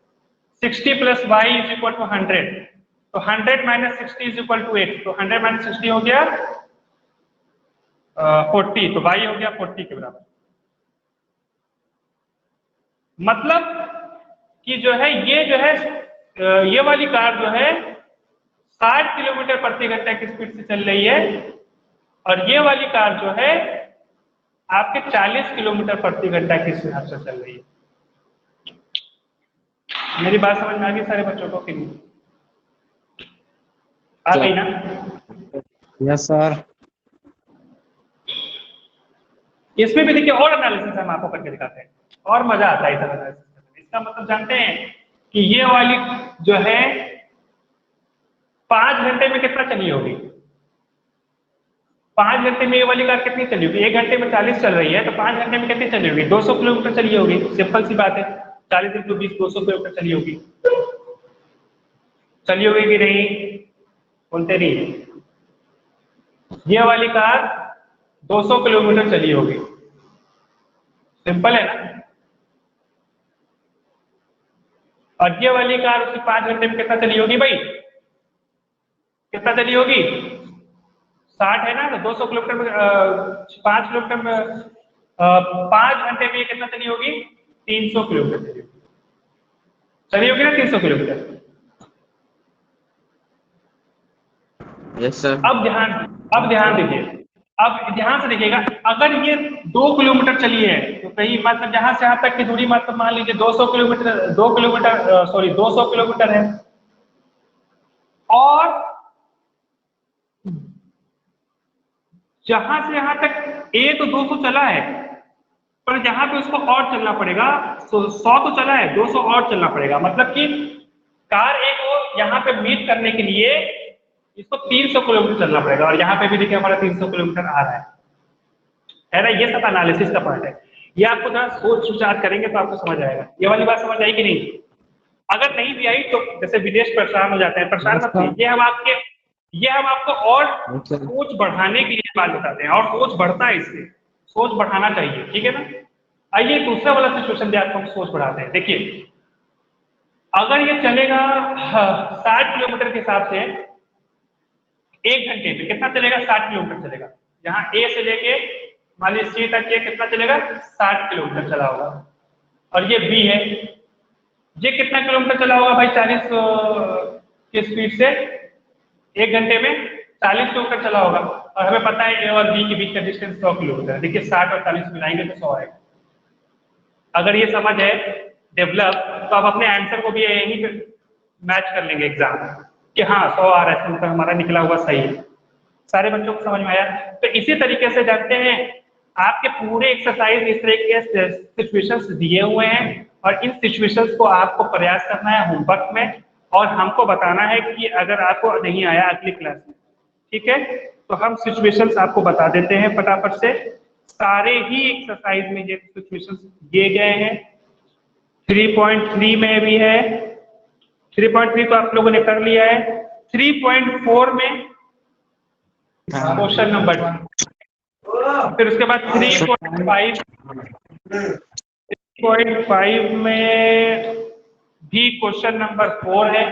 Speaker 1: 60 + y = 100। तो 100 - 60 = x। तो 100 - 60 हो गया 40। तो y हो गया 40 के बराबर। मतलब कि जो है ये वाली कार जो है 60 किलोमीटर प्रति घंटा की स्पीड से चल रही है, और ये वाली कार जो है आपके 40 किलोमीटर प्रति घंटा की स्पीड से चल रही है। मेरी बात समझ में आ गई सारे बच्चों को कि नहीं? आ गई ना?
Speaker 2: Yes sir.
Speaker 1: इसमें भी देखिए और एनालिसिस हम आपको करके दिखाते हैं, और मजा आता है इस एनालिसिस में। इसका मतलब जानते हैं कि ये वाली जो है 5 घंटे में कितना चली होगी, 5 घंटे में ये वाली कार कितनी चली होगी? 1 घंटे में 40 चल रही है, तो 5 घंटे में कितनी चली होगी? 200 किलोमीटर चली होगी। सिंपल सी बात है, 40 × 20 200 किलोमीटर चली होगी। चली होगी कि नहीं, बोलते नहीं। ये वाली कार 200 किलोमीटर चली होगी। सिंपल है ना? और ये वाली कार उसकी 5 घंटे में कितना चली होगी भाई, कितना चली होगी? 60 है ना, तो 200 किलोमीटर में 5 किलोमीटर में 5 घंटे में कितना चली होगी? 300 किलोमीटर चली होगी। चली होगी ना 300 किलोमीटर।
Speaker 2: Yes sir.
Speaker 1: अब ध्यान दीजिए, अब ध्यान से देखिएगा। अगर ये 2 किलोमीटर चली है तो कहीं मतलब जहां से यहां तक की दूरी मतलब मान लीजिए 200 किलोमीटर 200 किलोमीटर है, और जहां से यहां तक ए तो 200 चला है, पर जहां पे उसको और चलना पड़ेगा, तो 100 तो चला है, 200 और चलना पड़ेगा। मतलब कि कार ए को यहाँ पे मीट करने के लिए इसको 300 किलोमीटर चलना पड़ेगा, और यहाँ पे भी देखिए हमारा 300 किलोमीटर आ रहा है ना। ये सब एनालिसिस का पार्ट है। ये आपको जरा सोच विचार करेंगे तो आपको समझ आएगा। ये वाली बात समझ आई कि नहीं? अगर नहीं भी आई तो जैसे विदेश परेशान हो जाते हैं, परेशान मत होइए। ये हम आपको और सोच बढ़ाने के लिए बात बताते हैं, और सोच बढ़ता है इससे, सोच बढ़ाना चाहिए, ठीक है ना। आइए दूसरा वाला सिचुएशन भी आपको हम सोच बढ़ाते हैं। देखिए अगर ये चलेगा 60 किलोमीटर के हिसाब से 1 घंटे में, कितना चलेगा? 60 किलोमीटर चलेगा। यहाँ ए से लेके मान लीजिए सी तक ये कितना चलेगा? 60 किलोमीटर चला होगा। और ये बी है, ये कितना किलोमीटर चला होगा भाई? 40 की स्पीड से 1 घंटे में 40 किलोमीटर चला होगा। और हमें पता है ए और बी के बीच का डिस्टेंस 100 किलोमीटर है। देखिए 60 और 40 मिलाएंगे तो 100 आएगा। अगर ये समझ है डेवलप, तो आप अपने आंसर को भी यहीं पे मैच कर लेंगे एग्जाम कि हाँ 100 आ रहा है तो हमारा निकला हुआ सही है। सारे बच्चों को समझ में आया? तो इसी तरीके से जानते हैं आपके पूरे एक्सरसाइज इस तरह के सिचुएशंस दिए हुए हैं और इन सिचुएशंस को आपको प्रयास करना है होमवर्क में और हमको बताना है कि अगर आपको नहीं आया अगली क्लास में, ठीक है? तो हम सिचुएशंस आपको बता देते हैं फटाफट से। सारे ही एक्सरसाइज में ये सिचुएशंस दिए गए हैं। 3.3 में भी है, 3.3 तो आप लोगों ने कर लिया है। 3.4 में क्वेश्चन नंबर, फिर उसके बाद 3.5 में भी क्वेश्चन नंबर 4 है।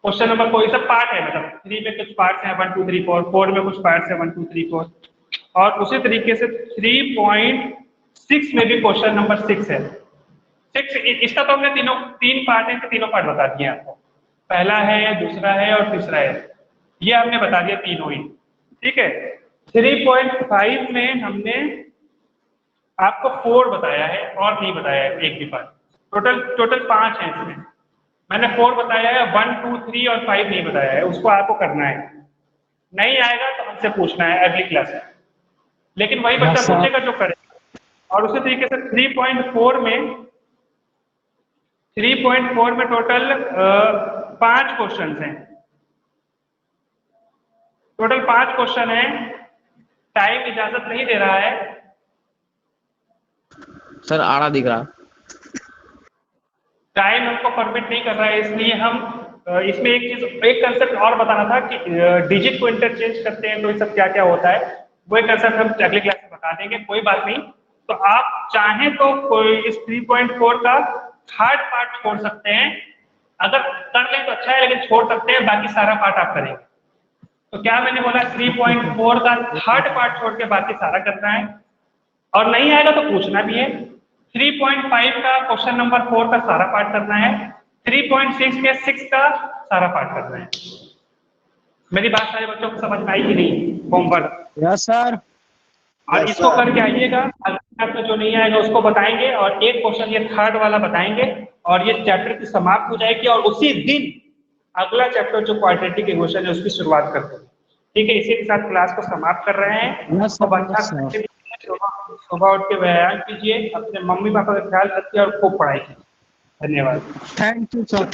Speaker 1: क्वेश्चन नंबर 4 सब पार्ट है, मतलब 3 में कुछ पार्ट्स हैं 1 2 3 4, 4 में कुछ पार्ट्स हैं 1 2 3 4, और उसी तरीके से 3.6 में भी क्वेश्चन नंबर 6 है। 6 इसका तो हमने तीन पार्ट है, तीनों पार्ट बता दिए आपको। पहला है, दूसरा है और तीसरा है, ये हमने बता दिया तीनों ही, ठीक है? 3.5 में हमने आपको 4 बताया है और नहीं बताया है एक भी पार्ट। टोटल 5 है इसमें, मैंने 4 बताया है, 1 2 3 और 5 नहीं बताया है। उसको आपको करना है, नहीं आएगा तो हमसे पूछना है अगली क्लास में, लेकिन वही बच्चा पूछेगा जो करेगा। और उसी तरीके से 3.4 में टोटल 5 क्वेश्चन हैं। टोटल 5 क्वेश्चन है। टाइम इजाजत नहीं दे रहा है
Speaker 2: सर, आड़ा दिख रहा।
Speaker 1: टाइम हमको परमिट नहीं कर रहा है, इसलिए हम इसमें एक कंसेप्ट और बताना था कि डिजिट को इंटरचेंज करते हैं तो ये सब क्या क्या होता है, वो एक कंसेप्ट हम अगली क्लास में बता देंगे, कोई बात नहीं। तो आप चाहें तो कोई इस 3.4 का थर्ड पार्ट छोड़ सकते हैं, अगर कर लें तो अच्छा है, लेकिन छोड़ सकते हैं, बाकी सारा पार्ट आप करेंगे। तो क्या मैंने बोला, 3.4 का थर्ड पार्ट छोड़ के बाकी सारा करना है, और नहीं आएगा तो पूछना भी है। 3.5 का क्वेश्चन नंबर 4 का सारा पार्ट करना है, 3.6 के 6 का सारा पार्ट करना है। मेरी बात सारे बच्चों को समझ में आई कि नहीं? Homework
Speaker 2: yes sir.
Speaker 1: और इसको करके आइएगा, अगले में जो नहीं आएगा उसको बताएंगे, और एक क्वेश्चन ये थर्ड वाला बताएंगे, और ये चैप्टर की समाप्त हो जाएगी, और उसी दिन अगला चैप्टर जो क्वाड्रेटिक इक्वेशन है उसकी शुरुआत करते हैं, ठीक है? इसी के साथ क्लास को समाप्त कर रहे हैं। सुबह उठ के व्यायाम कीजिए, अपने मम्मी पापा का ख्याल रखिए और खूब पढ़ाई कीजिए। धन्यवाद।
Speaker 2: Thank you sir.